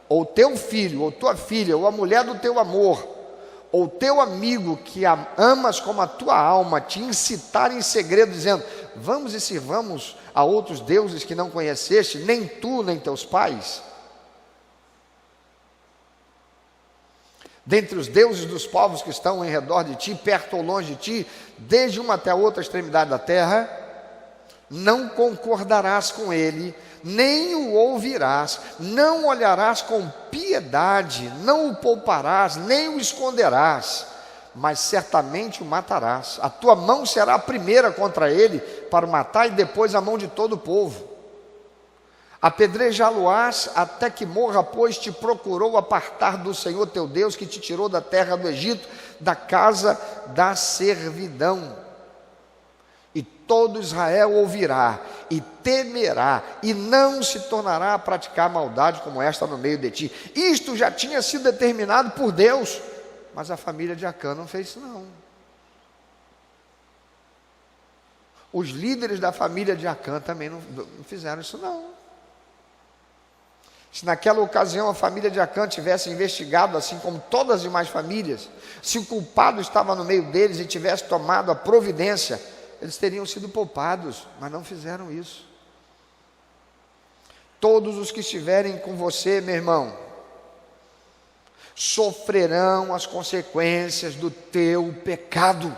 ou teu filho, ou tua filha, ou a mulher do teu amor, ou teu amigo que amas como a tua alma, te incitar em segredo, dizendo: vamos e sirvamos a outros deuses que não conheceste, nem tu, nem teus pais, dentre os deuses dos povos que estão em redor de ti, perto ou longe de ti, desde uma até a outra extremidade da terra, não concordarás com ele, nem o ouvirás, não olharás com piedade, não o pouparás, nem o esconderás, mas certamente o matarás. A tua mão será a primeira contra ele para o matar, e depois a mão de todo o povo. Apedrejá-lo-ás até que morra, pois te procurou apartar do Senhor teu Deus, que te tirou da terra do Egito, da casa da servidão. E todo Israel ouvirá e temerá, e não se tornará a praticar maldade como esta no meio de ti. Isto já tinha sido determinado por Deus, mas a família de Acã não fez isso não. Os líderes da família de Acã também não fizeram isso não. Se naquela ocasião a família de Acã tivesse investigado, assim como todas as demais famílias, se o culpado estava no meio deles e tivesse tomado a providência, eles teriam sido poupados, mas não fizeram isso. Todos os que estiverem com você, meu irmão, sofrerão as consequências do teu pecado.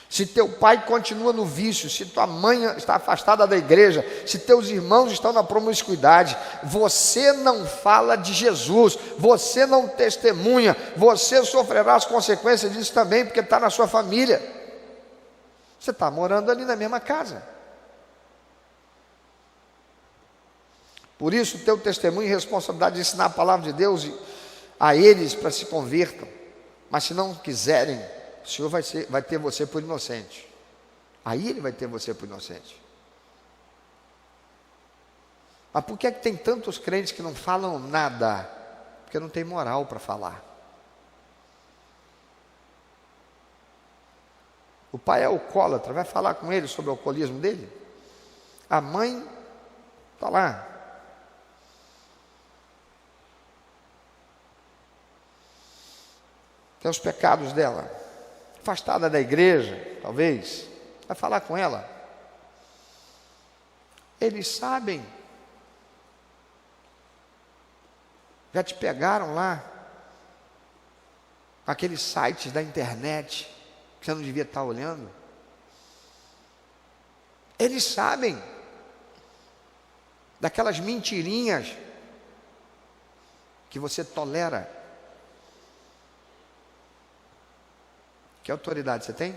Se teu pai continua no vício, se tua mãe está afastada da igreja, se teus irmãos estão na promiscuidade, você não fala de Jesus, você não testemunha, você sofrerá as consequências disso também, porque está na sua família. Você está morando ali na mesma casa. Por isso, teu testemunho e responsabilidade de ensinar a palavra de Deus a eles para se convertam. Mas se não quiserem, o Senhor vai ter você por inocente. Aí Ele vai ter você por inocente. Mas por que é que tem tantos crentes que não falam nada? Porque não tem moral para falar. O pai é alcoólatra, vai falar com ele sobre o alcoolismo dele? A mãe está lá. Tem os pecados dela. Afastada da igreja, talvez, vai falar com ela. Eles sabem. Já te pegaram lá, aqueles sites da internet que você não devia estar olhando. Eles sabem daquelas mentirinhas que você tolera. Que autoridade você tem?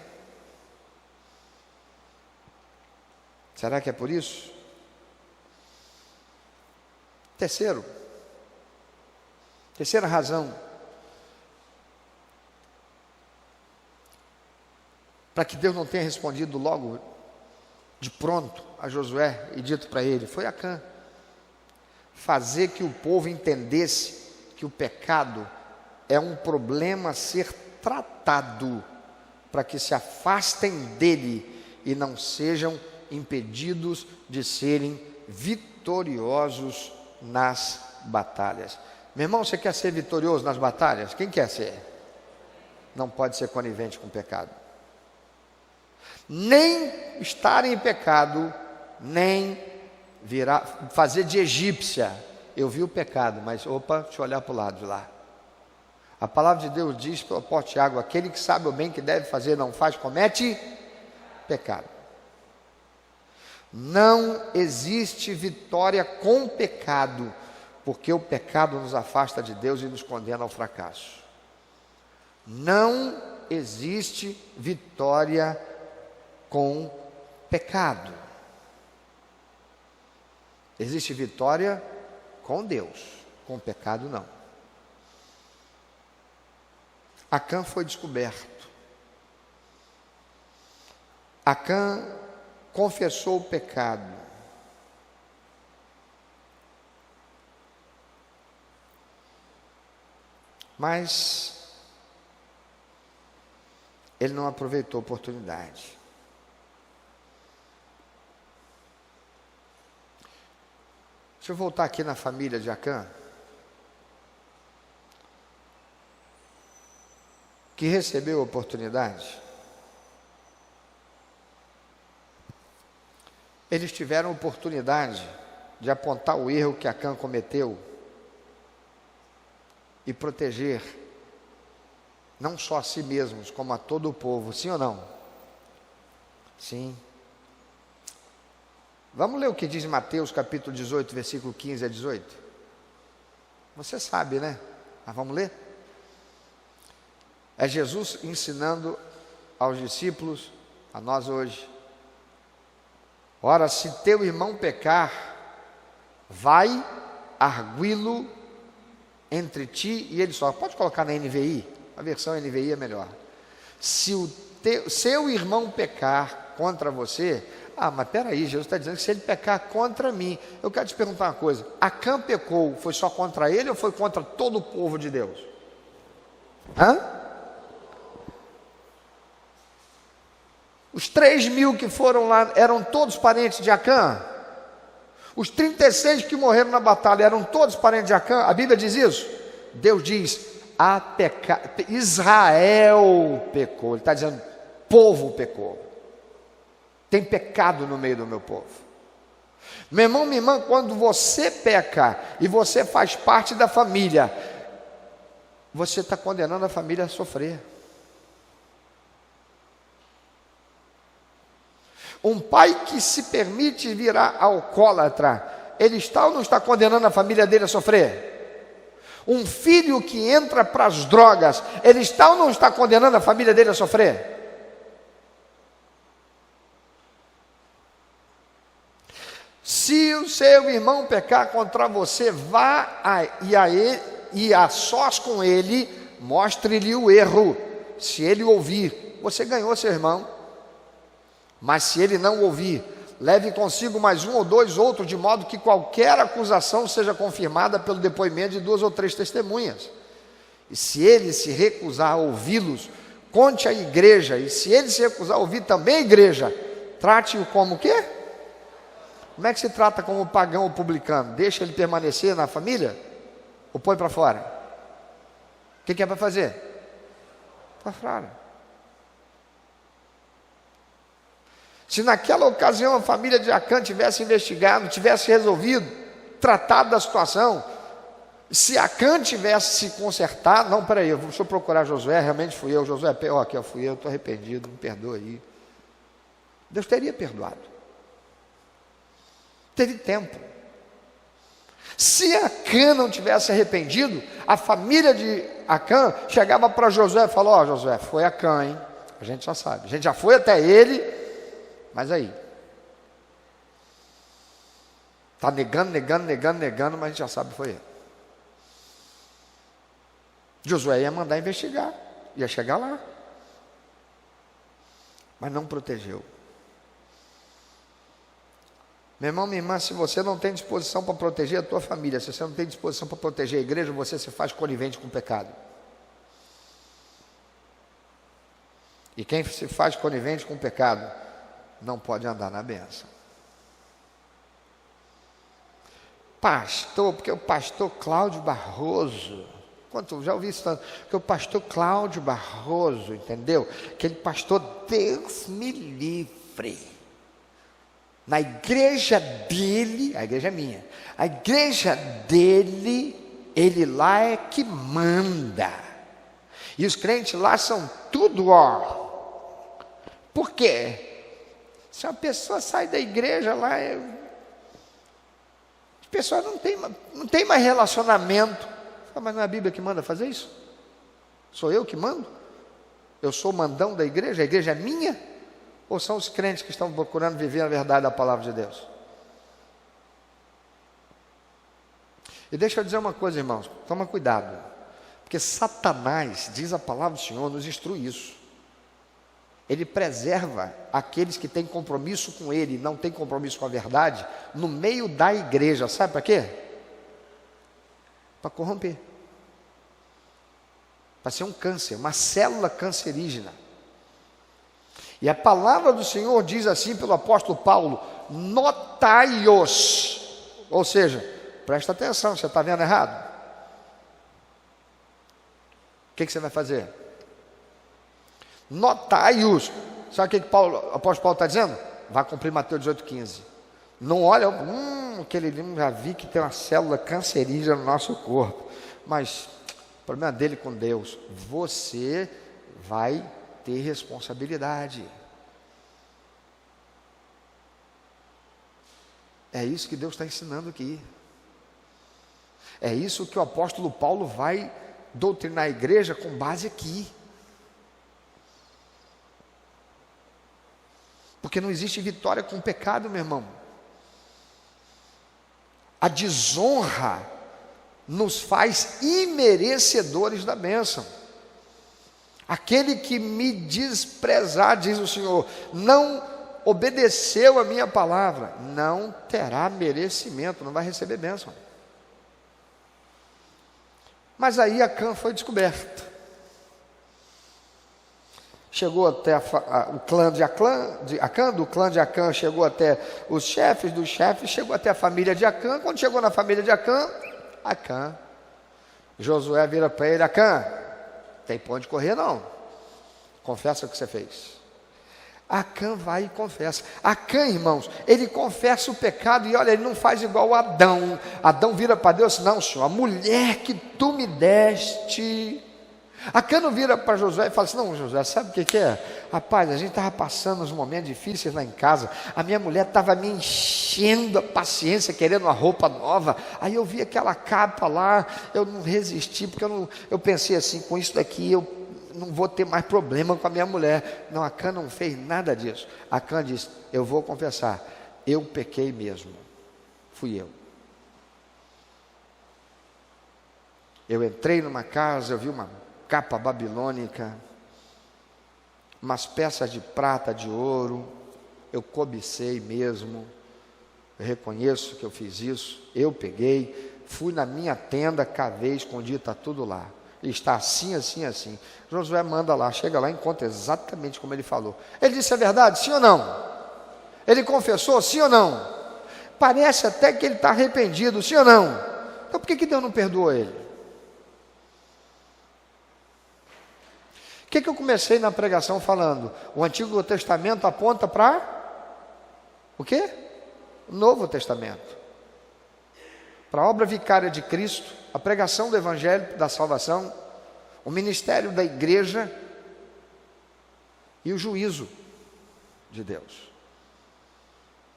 Será que é por isso? Terceira razão para que Deus não tenha respondido logo de pronto a Josué e dito para ele, foi Acã. Fazer que o povo entendesse que o pecado é um problema a ser tratado, para que se afastem dele e não sejam impedidos de serem vitoriosos nas batalhas. Meu irmão, você quer ser vitorioso nas batalhas? Quem quer ser? Não pode ser conivente com o pecado. Nem estar em pecado, nem fazer de egípcia. Eu vi o pecado, mas opa, deixa eu olhar para o lado de lá. A palavra de Deus diz pelo apóstolo Tiago: aquele que sabe o bem que deve fazer, não faz, comete pecado. Não existe vitória com o pecado, porque o pecado nos afasta de Deus e nos condena ao fracasso. Não existe vitória com pecado. Existe vitória com Deus, com o pecado não. Acã foi descoberto. Acã confessou o pecado. Mas ele não aproveitou a oportunidade. Deixa eu voltar aqui na família de Acã, que recebeu a oportunidade. Eles tiveram a oportunidade de apontar o erro que Acã cometeu e proteger não só a si mesmos, como a todo o povo. Sim ou não? Sim. Vamos ler o que diz Mateus capítulo 18, versículo 15 a 18? Você sabe, né? Mas vamos ler? É Jesus ensinando aos discípulos, a nós hoje: ora, se teu irmão pecar, vai arguí-lo entre ti e ele só. Pode colocar na NVI, a versão NVI é melhor. Se o seu irmão pecar contra você, mas peraí, Jesus está dizendo que se ele pecar contra mim, eu quero te perguntar uma coisa: Acã pecou, foi só contra ele ou foi contra todo o povo de Deus? Os 3.000 que foram lá, eram todos parentes de Acã? Os 36 que morreram na batalha, eram todos parentes de Acã? A Bíblia diz isso? Deus diz: Israel pecou. Ele está dizendo: povo pecou. Tem pecado no meio do meu povo. Meu irmão, minha irmã, quando você peca e você faz parte da família, você está condenando a família a sofrer. Um pai que se permite virar alcoólatra, ele está ou não está condenando a família dele a sofrer? Um filho que entra para as drogas, ele está ou não está condenando a família dele a sofrer? Se o seu irmão pecar contra você, vá a sós com ele, mostre-lhe o erro. Se ele ouvir, você ganhou seu irmão. Mas se ele não ouvir, leve consigo mais um ou dois outros, de modo que qualquer acusação seja confirmada pelo depoimento de 2 ou 3 testemunhas. E se ele se recusar a ouvi-los, conte à igreja. E se ele se recusar a ouvir também a igreja, trate-o como o quê? Como é que se trata como pagão ou publicano? Deixa ele permanecer na família? Ou põe para fora? O que é para fazer? Para fora. Se naquela ocasião a família de Acã tivesse investigado, tivesse resolvido, tratado da situação, se Acã tivesse se consertado, não, peraí, deixa eu procurar Josué, realmente fui eu, Josué, aqui eu fui eu, estou arrependido, me perdoa aí. Deus teria perdoado. Teve tempo. Se Acã não tivesse arrependido, a família de Acã chegava para Josué e falou: Josué, foi Acã, hein? A gente já sabe, a gente já foi até ele, mas aí está negando, mas a gente já sabe que foi ele. Josué ia mandar investigar, ia chegar lá, mas não protegeu. Meu irmão, minha irmã, se você não tem disposição para proteger a tua família, se você não tem disposição para proteger a igreja, você se faz conivente com o pecado. E quem se faz conivente com o pecado, não pode andar na bênção. Pastor, porque o pastor Cláudio Barroso, quanto já ouvi isso tanto, porque o pastor Cláudio Barroso, entendeu? Aquele pastor, Deus me livre. Na igreja dele, a igreja é minha, a igreja dele, ele lá é que manda. E os crentes lá são tudo, ó. Por quê? Se uma pessoa sai da igreja lá, as pessoas não tem mais relacionamento. Mas não é a Bíblia que manda fazer isso? Sou eu que mando? Eu sou o mandão da igreja? A igreja é minha? Ou são os crentes que estão procurando viver a verdade da palavra de Deus? E deixa eu dizer uma coisa, irmãos, toma cuidado, porque Satanás, diz a palavra do Senhor, nos instrui isso. Ele preserva aqueles que têm compromisso com ele, não têm compromisso com a verdade, no meio da igreja. Sabe para quê? Para corromper. Para ser um câncer, uma célula cancerígena. E a palavra do Senhor diz assim pelo apóstolo Paulo: notai-os. Ou seja, presta atenção, você está vendo errado? O que você vai fazer? Notai-os. Sabe o que o apóstolo Paulo está dizendo? Vai cumprir Mateus 18,15. Não olha, aquele já vi que tem uma célula cancerígena no nosso corpo. Mas o problema dele com Deus, você vai ter responsabilidade. É isso que Deus está ensinando aqui. É isso que o apóstolo Paulo vai doutrinar a igreja com base aqui. Porque não existe vitória com o pecado, meu irmão. A desonra nos faz imerecedores da bênção. Aquele que me desprezar, diz o Senhor, não obedeceu a minha palavra, não terá merecimento, não vai receber bênção. Mas aí Acã foi descoberto. Chegou até o clã de Acã, do clã de Acã chegou até os chefes dos chefes, chegou até a família de Acã. Quando chegou na família de Acã, Josué vira para ele: Acã, tem pra onde correr não, confessa o que você fez. Acã vai e confessa. Acã, irmãos, ele confessa o pecado e olha, ele não faz igual Adão. Adão vira para Deus: não, Senhor, a mulher que tu me deste. Acã não vira para Josué e fala assim: não, Josué, sabe o que é? Rapaz, a gente estava passando uns momentos difíceis lá em casa, a minha mulher estava me enchendo a paciência, querendo uma roupa nova, aí eu vi aquela capa lá, eu não resisti, porque eu pensei assim, com isso daqui eu não vou ter mais problema com a minha mulher. Não, Acã não fez nada disso. Acã disse: eu vou confessar, eu pequei mesmo, fui eu. Eu entrei numa casa, eu vi uma capa babilônica, umas peças de prata, de ouro, eu cobicei mesmo, eu reconheço que eu fiz isso, eu peguei, fui na minha tenda, cavei, escondi, está tudo lá, e está assim, assim, assim. Josué manda lá, chega lá, encontra exatamente como ele falou. Ele disse a verdade, sim ou não? Ele confessou, sim ou não? Parece até que ele está arrependido, sim ou não? Então por que Deus não perdoou ele? O que eu comecei na pregação falando? O Antigo Testamento aponta para o quê? O Novo Testamento. Para a obra vicária de Cristo, a pregação do Evangelho da salvação, o ministério da igreja e o juízo de Deus,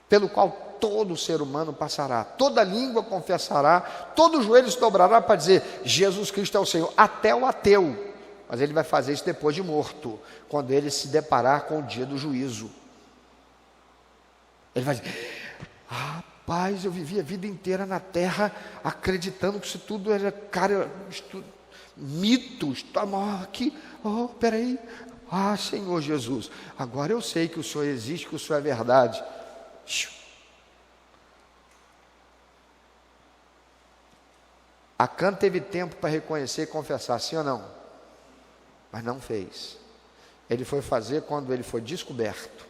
pelo qual todo ser humano passará, toda língua confessará, todo joelho se dobrará para dizer: Jesus Cristo é o Senhor, até o ateu. Mas ele vai fazer isso depois de morto, quando ele se deparar com o dia do juízo. Ele vai dizer: rapaz, eu vivi a vida inteira na terra acreditando que isso tudo era, mitos. Aqui, peraí. Senhor Jesus, agora eu sei que o Senhor existe, que o Senhor é verdade. Acã teve tempo para reconhecer e confessar, sim ou não? Mas não fez. Ele foi fazer quando ele foi descoberto.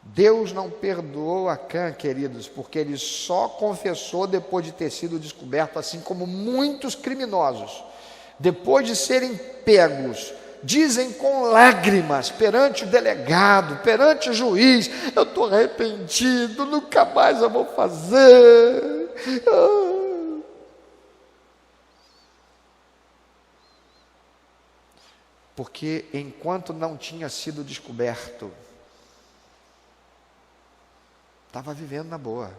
Deus não perdoou Acã, queridos, porque ele só confessou depois de ter sido descoberto, assim como muitos criminosos, depois de serem pegos, dizem com lágrimas perante o delegado, perante o juiz: eu estou arrependido, nunca mais eu vou fazer. Porque enquanto não tinha sido descoberto, estava vivendo na boa.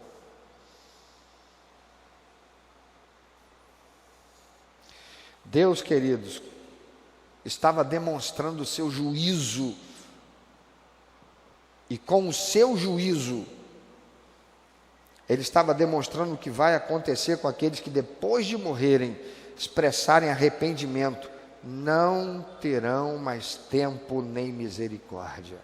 Deus, queridos, estava demonstrando o seu juízo, e com o seu juízo, Ele estava demonstrando o que vai acontecer com aqueles que depois de morrerem, expressarem arrependimento, não terão mais tempo nem misericórdia.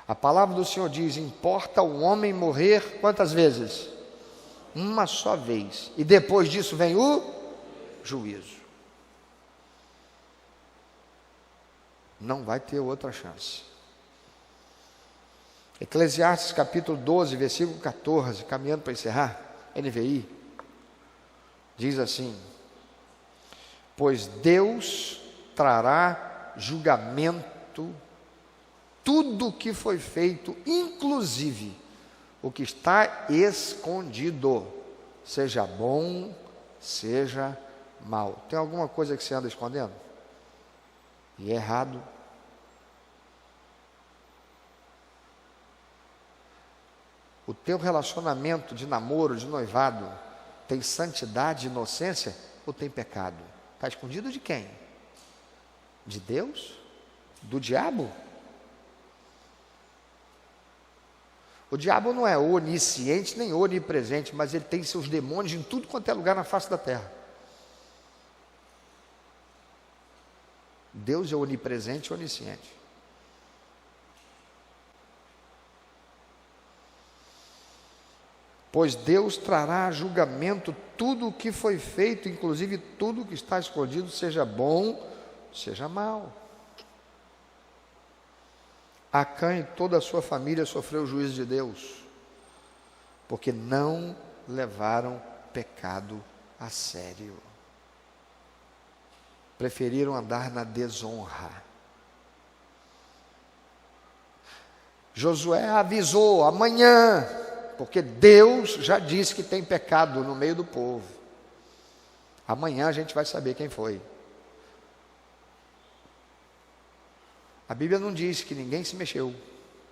A palavra do Senhor diz: importa o homem morrer quantas vezes? Uma só vez, e depois disso vem o juízo. Não vai ter outra chance. Eclesiastes capítulo 12, versículo 14, caminhando para encerrar, NVI, diz assim: pois Deus trará julgamento tudo o que foi feito, inclusive o que está escondido, seja bom, seja mal. Tem alguma coisa que você anda escondendo? E é errado. O teu relacionamento de namoro, de noivado, tem santidade e inocência ou tem pecado? Está escondido de quem? De Deus? Do diabo? O diabo não é onisciente nem onipresente, mas ele tem seus demônios em tudo quanto é lugar na face da terra. Deus é onipresente e onisciente. Pois Deus trará a julgamento tudo o que foi feito, inclusive tudo o que está escondido, seja bom, seja mal. Acã e toda a sua família sofreu o juízo de Deus, porque não levaram pecado a sério. Preferiram andar na desonra. Josué avisou: amanhã, porque Deus já disse que tem pecado no meio do povo. Amanhã a gente vai saber quem foi. A Bíblia não diz que ninguém se mexeu,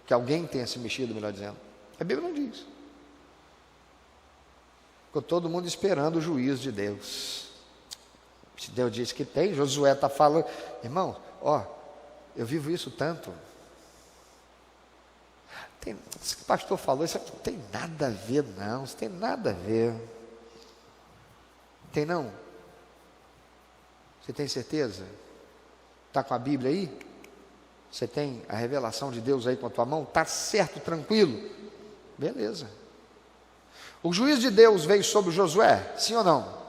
que alguém tenha se mexido, melhor dizendo. A Bíblia não diz. Ficou todo mundo esperando o juízo de Deus. Se Deus disse que tem, Josué está falando. Irmão, eu vivo isso tanto. Isso que o pastor falou, isso não tem nada a ver, não. Isso tem nada a ver. Tem não? Você tem certeza? Está com a Bíblia aí? Você tem a revelação de Deus aí com a tua mão? Está certo, tranquilo? Beleza. O juízo de Deus veio sobre Josué? Sim ou não?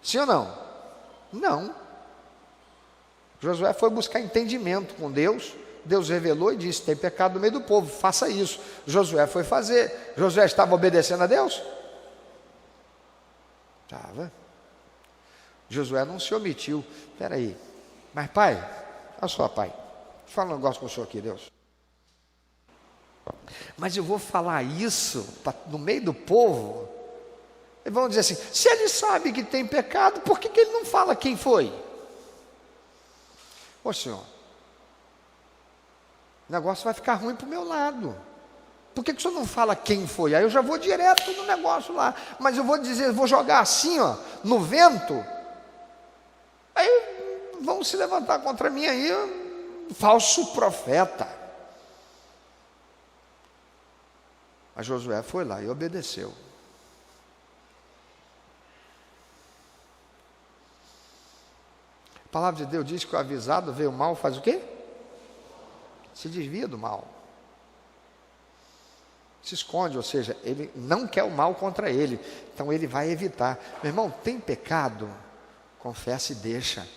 Sim ou não? Não. Josué foi buscar entendimento com Deus. Deus revelou e disse: tem pecado no meio do povo, faça isso. Josué foi fazer. Josué estava obedecendo a Deus? Estava. Josué não se omitiu. Espera aí. Mas pai, olha só, pai, deixa eu falar um negócio com o senhor aqui, Deus. Mas eu vou falar isso no meio do povo. Eles vão dizer assim: se ele sabe que tem pecado, por que ele não fala quem foi? Ô senhor, o negócio vai ficar ruim para o meu lado. Por que o senhor não fala quem foi? Aí eu já vou direto no negócio lá. Mas eu vou dizer, vou jogar assim, no vento. Aí vão se levantar contra mim aí, falso profeta. Mas Josué foi lá e obedeceu. A palavra de Deus diz que o avisado vê o mal, faz o quê? Se desvia do mal. Se esconde, ou seja, ele não quer o mal contra ele, então ele vai evitar. Meu irmão, tem pecado? Confessa e deixa.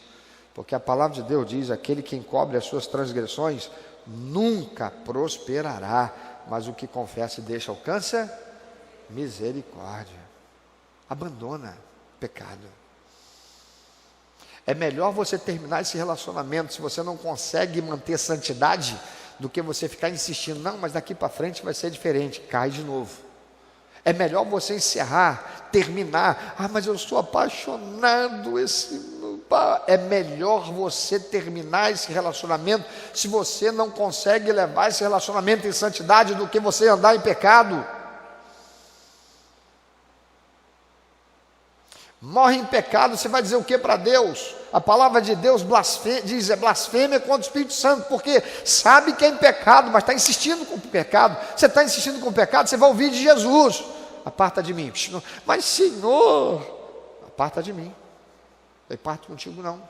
Porque a palavra de Deus diz: aquele que encobre as suas transgressões, nunca prosperará, mas o que confessa e deixa alcança misericórdia. Abandona o pecado. É melhor você terminar esse relacionamento, se você não consegue manter santidade, do que você ficar insistindo, não, mas daqui para frente vai ser diferente, cai de novo. É melhor você encerrar, terminar, mas eu sou apaixonado, é melhor você terminar esse relacionamento, se você não consegue levar esse relacionamento em santidade, do que você andar em pecado. Morre em pecado, você vai dizer o que para Deus? A palavra de Deus diz, é blasfêmia contra o Espírito Santo, porque sabe que é em pecado, mas está insistindo com o pecado. Você está insistindo com o pecado, você vai ouvir de Jesus: aparta de mim. Mas Senhor, aparta de mim, eu parto contigo não.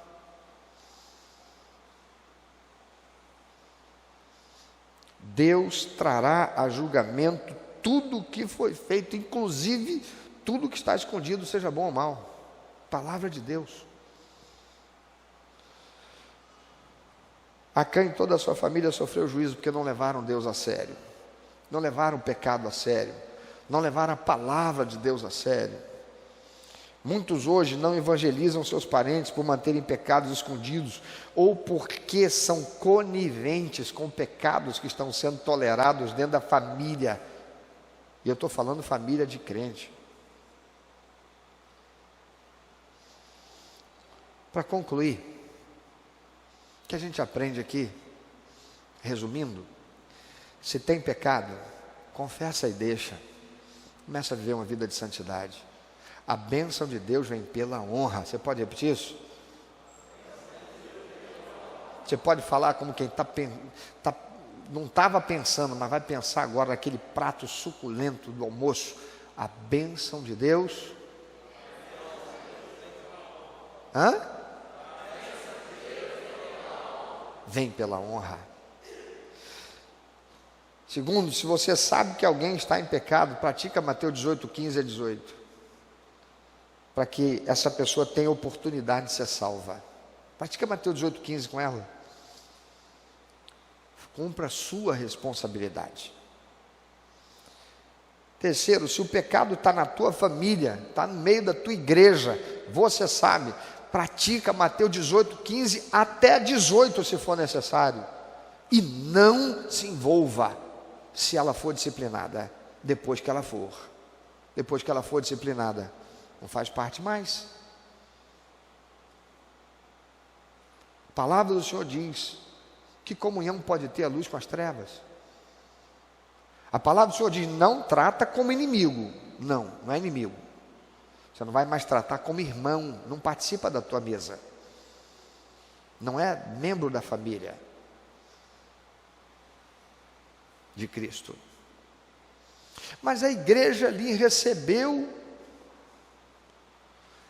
Deus trará a julgamento tudo o que foi feito, inclusive tudo que está escondido, seja bom ou mal. Palavra de Deus. Acã e toda a sua família sofreu juízo porque não levaram Deus a sério, não levaram o pecado a sério, não levaram a palavra de Deus a sério. Muitos hoje não evangelizam seus parentes por manterem pecados escondidos, ou porque são coniventes com pecados que estão sendo tolerados dentro da família. E eu estou falando família de crente. Para concluir, o que a gente aprende aqui, resumindo: se tem pecado, confessa e deixa, começa a viver uma vida de santidade. A bênção de Deus vem pela honra. Você pode repetir isso? Você pode falar como quem não estava pensando, mas vai pensar agora naquele prato suculento do almoço. A bênção de Deus vem pela honra. Segundo, se você sabe que alguém está em pecado, pratica Mateus 18, 15 a 18, para que essa pessoa tenha oportunidade de ser salva. Pratica Mateus 18, 15 com ela. Cumpra a sua responsabilidade. Terceiro, se o pecado está na tua família, está no meio da tua igreja, você sabe, pratica Mateus 18, 15 até 18, se for necessário, e não se envolva, se ela for disciplinada, depois que ela for disciplinada, não faz parte mais. A palavra do Senhor diz: que comunhão pode ter a luz com as trevas? A palavra do Senhor diz: não trata como inimigo. Não é inimigo. Você não vai mais tratar como irmão, não participa da tua mesa, não é membro da família de Cristo. Mas a igreja ali recebeu.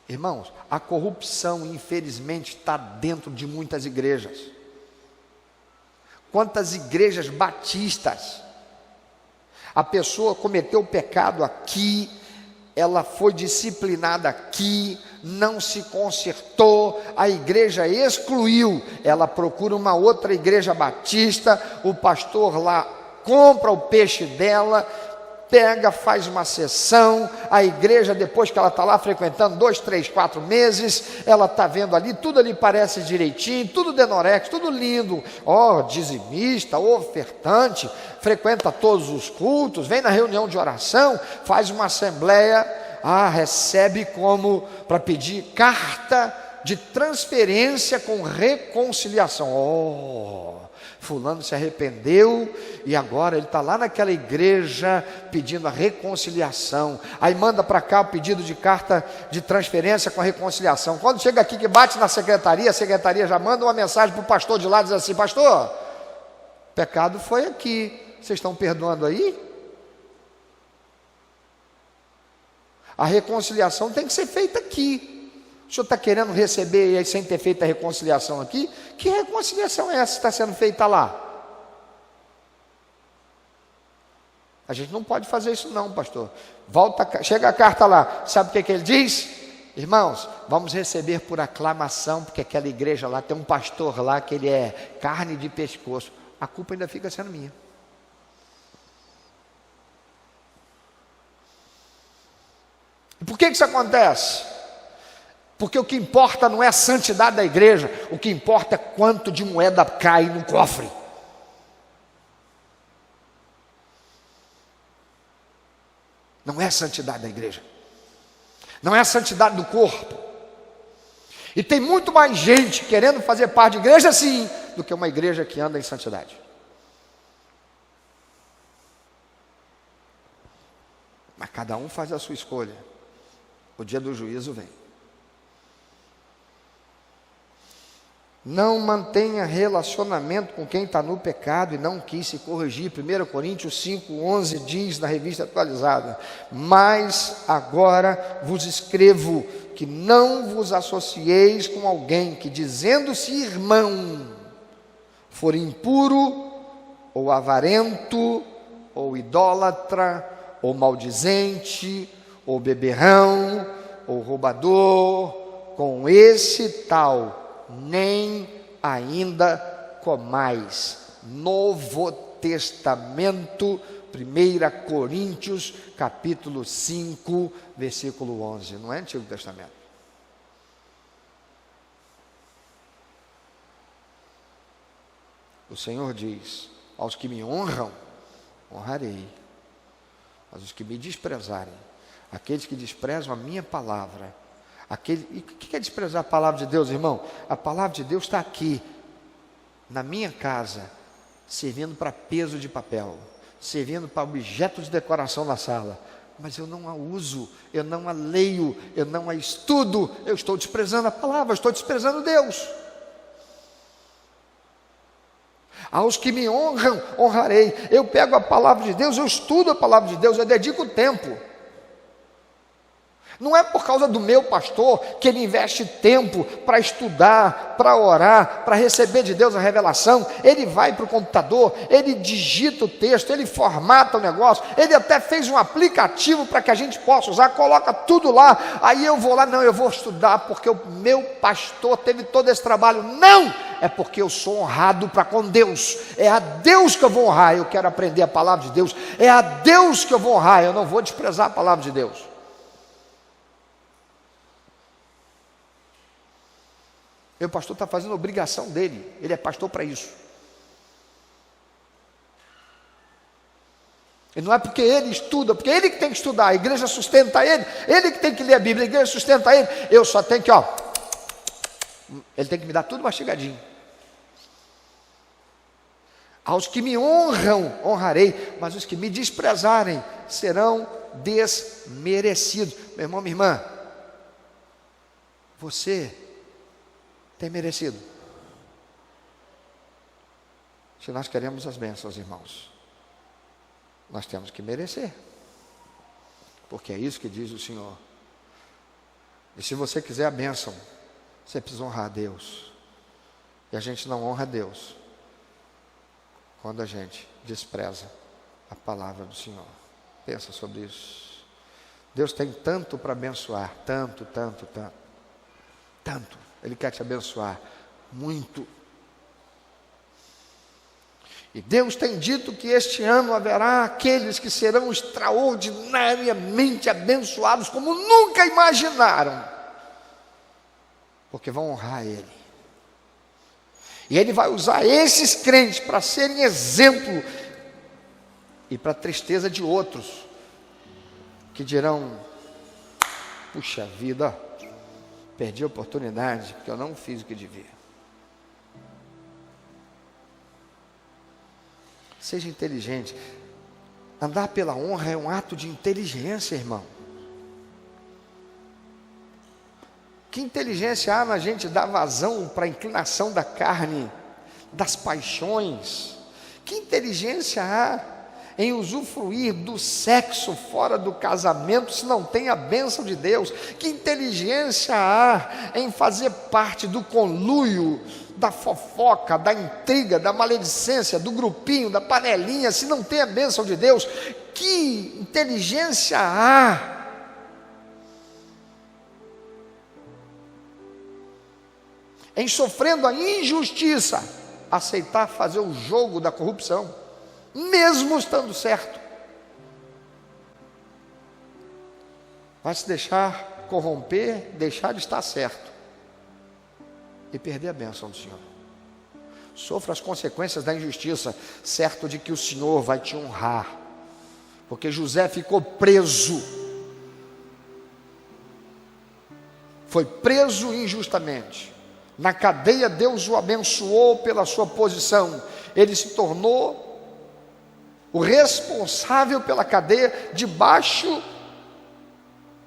Irmãos, a corrupção, infelizmente, está dentro de muitas igrejas. Quantas igrejas batistas, a pessoa cometeu o pecado aqui, ela foi disciplinada aqui, não se consertou, a igreja excluiu, ela procura uma outra igreja batista, o pastor lá compra o peixe dela, pega, faz uma sessão, a igreja, depois que ela está lá frequentando 2, 3, 4 meses, ela está vendo ali, tudo ali parece direitinho, tudo denorex, tudo lindo, dizimista, ofertante, frequenta todos os cultos, vem na reunião de oração, faz uma assembleia, recebe como para pedir carta de transferência com reconciliação. Fulano se arrependeu e agora ele está lá naquela igreja pedindo a reconciliação. Aí manda para cá o pedido de carta de transferência com a reconciliação. Quando chega aqui que bate na secretaria, a secretaria já manda uma mensagem para o pastor de lá, diz assim: pastor, o pecado foi aqui, vocês estão perdoando aí? A reconciliação tem que ser feita aqui. O senhor está querendo receber aí sem ter feito a reconciliação aqui? Que reconciliação é essa que está sendo feita lá? A gente não pode fazer isso não, pastor. Chega a carta lá, sabe o que ele diz? Irmãos, vamos receber por aclamação, porque aquela igreja lá tem um pastor lá que ele é carne de pescoço. a culpa ainda fica sendo minha. E por que isso acontece? Porque o que importa não é a santidade da igreja, o que importa é quanto de moeda cai no cofre. Não é a santidade da igreja, não é a santidade do corpo. E tem muito mais gente querendo fazer parte de igreja assim, do que uma igreja que anda em santidade. Mas cada um faz a sua escolha. O dia do juízo vem. Não mantenha relacionamento com quem está no pecado e não quis se corrigir. 1 Coríntios 5:11 diz na revista atualizada: mas agora vos escrevo que não vos associeis com alguém que, dizendo-se irmão, for impuro, ou avarento, ou idólatra, ou maldizente, ou beberrão, ou roubador. Com esse tal nem ainda comais. Novo Testamento, 1 Coríntios, capítulo 5, versículo 11. Não é Antigo Testamento. O Senhor diz: aos que me honram, honrarei, mas os que me desprezarem, aqueles que desprezam a minha palavra, e o que é desprezar a palavra de Deus, irmão? A palavra de Deus está aqui, na minha casa, servindo para peso de papel, servindo para objeto de decoração na sala, mas eu não a uso, eu não a leio, eu não a estudo. Eu estou desprezando a palavra, eu estou desprezando Deus. Aos que me honram, honrarei. Eu pego a palavra de Deus, eu estudo a palavra de Deus, eu dedico tempo. Não é por causa do meu pastor que ele investe tempo para estudar, para orar, para receber de Deus a revelação. Ele vai para o computador, ele digita o texto, ele formata o negócio, ele até fez um aplicativo para que a gente possa usar, coloca tudo lá. Aí eu vou lá, não, eu vou estudar porque o meu pastor teve todo esse trabalho. Não! É porque eu sou honrado para com Deus. É a Deus que eu vou honrar. Eu quero aprender a palavra de Deus. É a Deus que eu vou honrar. Eu não vou desprezar a palavra de Deus. Meu pastor está fazendo a obrigação dele. Ele é pastor para isso. E não é porque ele estuda, porque ele que tem que estudar, a igreja sustenta ele, ele que tem que ler a Bíblia, a igreja sustenta ele. Eu só tenho que, ele tem que me dar tudo mastigadinho. Aos que me honram, honrarei, mas os que me desprezarem serão desmerecidos. Meu irmão, minha irmã, você tem merecido. Se nós queremos as bênçãos, irmãos, nós temos que merecer, porque é isso que diz o Senhor. E se você quiser a bênção, você precisa honrar a Deus. E a gente não honra a Deus quando a gente despreza a palavra do Senhor. Pensa sobre isso. Deus tem tanto para abençoar, tanto. Ele quer te abençoar muito. E Deus tem dito que este ano haverá aqueles que serão extraordinariamente abençoados como nunca imaginaram, porque vão honrar Ele. E Ele vai usar esses crentes para serem exemplo e para a tristeza de outros que dirão: puxa vida, perdi a oportunidade porque eu não fiz o que devia. Seja inteligente. Andar pela honra é um ato de inteligência, irmão. Que inteligência há na gente dar vazão para a inclinação da carne, das paixões? Que inteligência há em usufruir do sexo fora do casamento se não tem a bênção de Deus? Que inteligência há em fazer parte do conluio, da fofoca, da intriga, da maledicência, do grupinho, da panelinha, se não tem a bênção de Deus? Que inteligência há em sofrendo a injustiça aceitar fazer o jogo da corrupção, mesmo estando certo. Vai se deixar corromper, deixar de estar certo e perder a bênção do Senhor. Sofra as consequências da injustiça, certo de que o Senhor vai te honrar, porque José ficou preso, foi preso injustamente. Na cadeia Deus o abençoou pela sua posição, ele se tornou o responsável pela cadeia, debaixo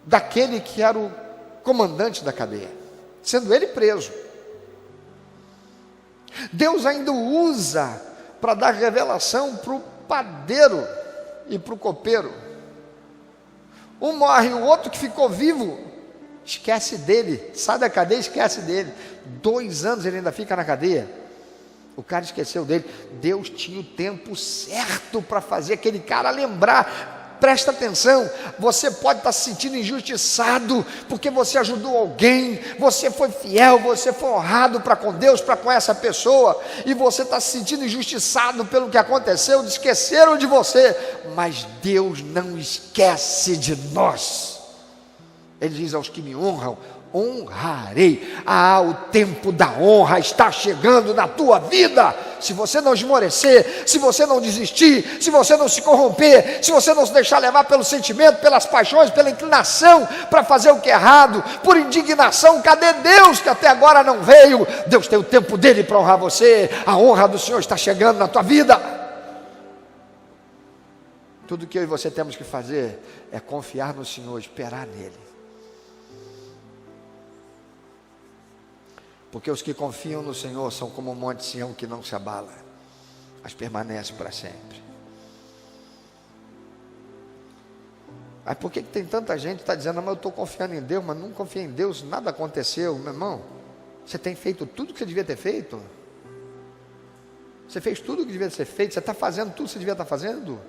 daquele que era o comandante da cadeia, sendo ele preso. Deus ainda o usa para dar revelação para o padeiro e para o copeiro. Um morre, o outro que ficou vivo esquece dele, sai da cadeia, esquece dele. 2 anos ele ainda fica na cadeia. O cara esqueceu dele. Deus tinha o tempo certo para fazer aquele cara lembrar. Presta atenção, você pode estar se sentindo injustiçado, porque você ajudou alguém, você foi fiel, você foi honrado para com Deus, para com essa pessoa, e você está se sentindo injustiçado pelo que aconteceu, esqueceram de você, mas Deus não esquece de nós. Ele diz: aos que me honram, honrarei. O tempo da honra está chegando na tua vida. Se você não esmorecer, se você não desistir, se você não se corromper, se você não se deixar levar pelo sentimento, pelas paixões, pela inclinação para fazer o que é errado, por indignação, cadê Deus que até agora não veio? Deus tem o tempo dele para honrar você. A honra do Senhor está chegando na tua vida. Tudo que eu e você temos que fazer é confiar no Senhor, esperar nele. Porque os que confiam no Senhor são como o monte Sião que não se abala, mas permanece para sempre. Aí por que tem tanta gente que está dizendo: mas eu estou confiando em Deus, mas não confio em Deus, nada aconteceu? Meu irmão, você tem feito tudo que você devia ter feito? Você fez tudo o que devia ser feito? Você está fazendo tudo que você devia estar fazendo?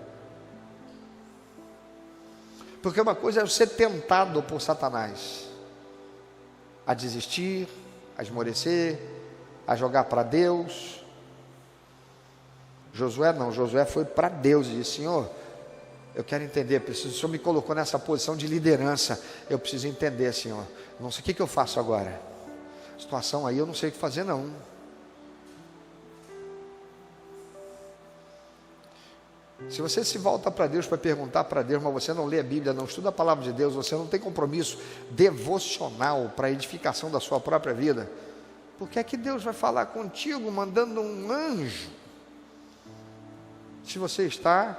Porque uma coisa é ser tentado por Satanás a desistir, a esmorecer, a jogar para Deus. Josué não, Josué foi para Deus e disse: Senhor, eu quero entender, o Senhor me colocou nessa posição de liderança, eu preciso entender, Senhor, não sei o que eu faço agora, situação aí eu não sei o que fazer não. Se você se volta para Deus para perguntar para Deus, mas você não lê a Bíblia, não estuda a palavra de Deus, você não tem compromisso devocional para a edificação da sua própria vida, por que é que Deus vai falar contigo mandando um anjo, se você está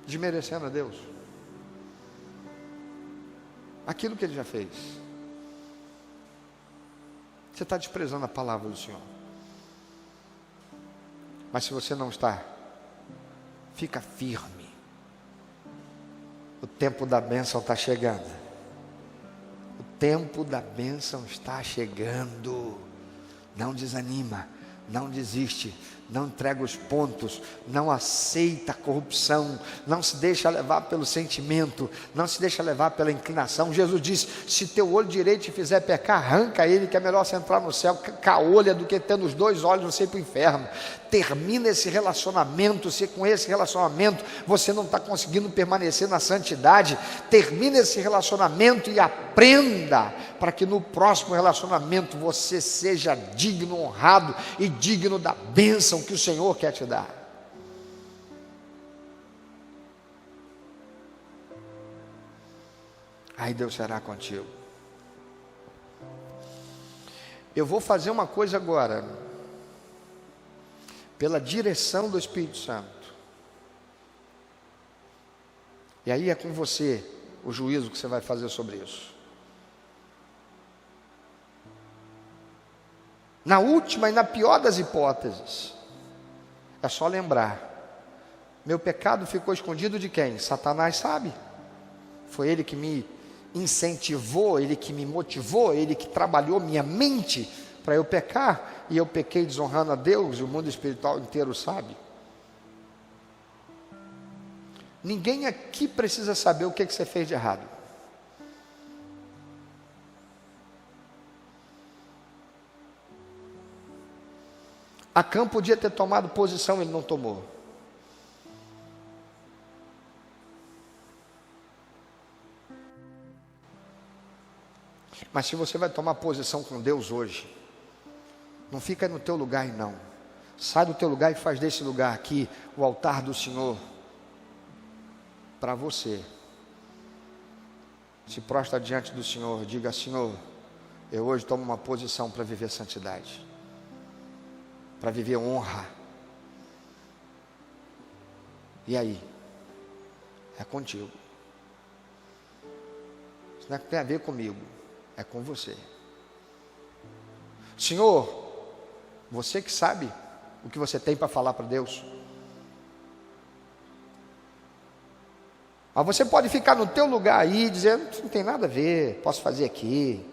desmerecendo a Deus aquilo que Ele já fez? Você está desprezando a palavra do Senhor. Mas se você não está, fica firme. O tempo da bênção está chegando. O tempo da bênção está chegando. Não desanima, não desiste, não entrega os pontos, não aceita a corrupção, não se deixa levar pelo sentimento, não se deixa levar pela inclinação. Jesus disse: se teu olho direito te fizer pecar, arranca ele, que é melhor você entrar no céu caolha do que tendo os 2 olhos você ir para o inferno. Termina esse relacionamento. Se com esse relacionamento você não está conseguindo permanecer na santidade, termina esse relacionamento e aprenda para que no próximo relacionamento você seja digno, honrado e digno da bênção que o Senhor quer te dar. Aí Deus será contigo. Eu vou fazer uma coisa agora, pela direção do Espírito Santo. E aí é com você o juízo que você vai fazer sobre isso. Na última e na pior das hipóteses, é só lembrar: meu pecado ficou escondido de quem? Satanás sabe. Foi ele que me incentivou, ele que me motivou, ele que trabalhou minha mente para eu pecar, e eu pequei desonrando a Deus, e o mundo espiritual inteiro sabe. Ninguém aqui precisa saber o que você fez de errado. Acã podia ter tomado posição, ele não tomou. Mas se você vai tomar posição com Deus hoje, não fica no teu lugar e não. Sai do teu lugar e faz desse lugar aqui o altar do Senhor para você. Se prostra diante do Senhor, diga: Senhor, eu hoje tomo uma posição para viver santidade, para viver honra. E aí? É contigo. Isso não tem a ver comigo, é com você. Senhor, você que sabe o que você tem para falar para Deus. Mas você pode ficar no teu lugar aí, dizendo: isso não tem nada a ver, posso fazer aqui.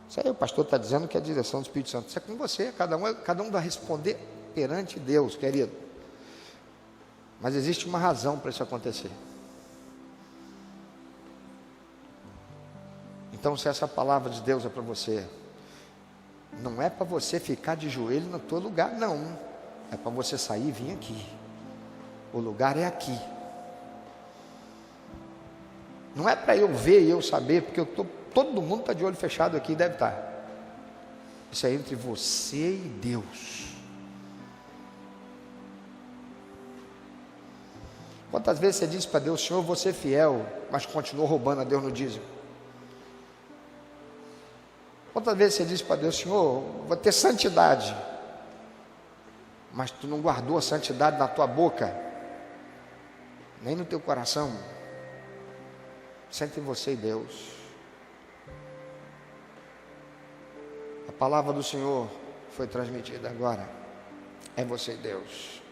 Isso aí o pastor está dizendo que é a direção do Espírito Santo. Isso é com você, cada um vai responder perante Deus, querido. Mas existe uma razão para isso acontecer. Então, se essa palavra de Deus é para você, não é para você ficar de joelho no teu lugar, não. É para você sair e vir aqui. O lugar é aqui. Não é para eu ver e eu saber, porque todo mundo está de olho fechado aqui, deve estar. Isso é entre você e Deus. Quantas vezes você disse para Deus: Senhor, vou ser fiel, mas continuou roubando a Deus no dízimo? Quantas vezes você disse para Deus: Senhor, vou ter santidade, mas tu não guardou a santidade na tua boca, nem no teu coração? Isso é entre você e Deus. A palavra do Senhor foi transmitida agora. É você e Deus.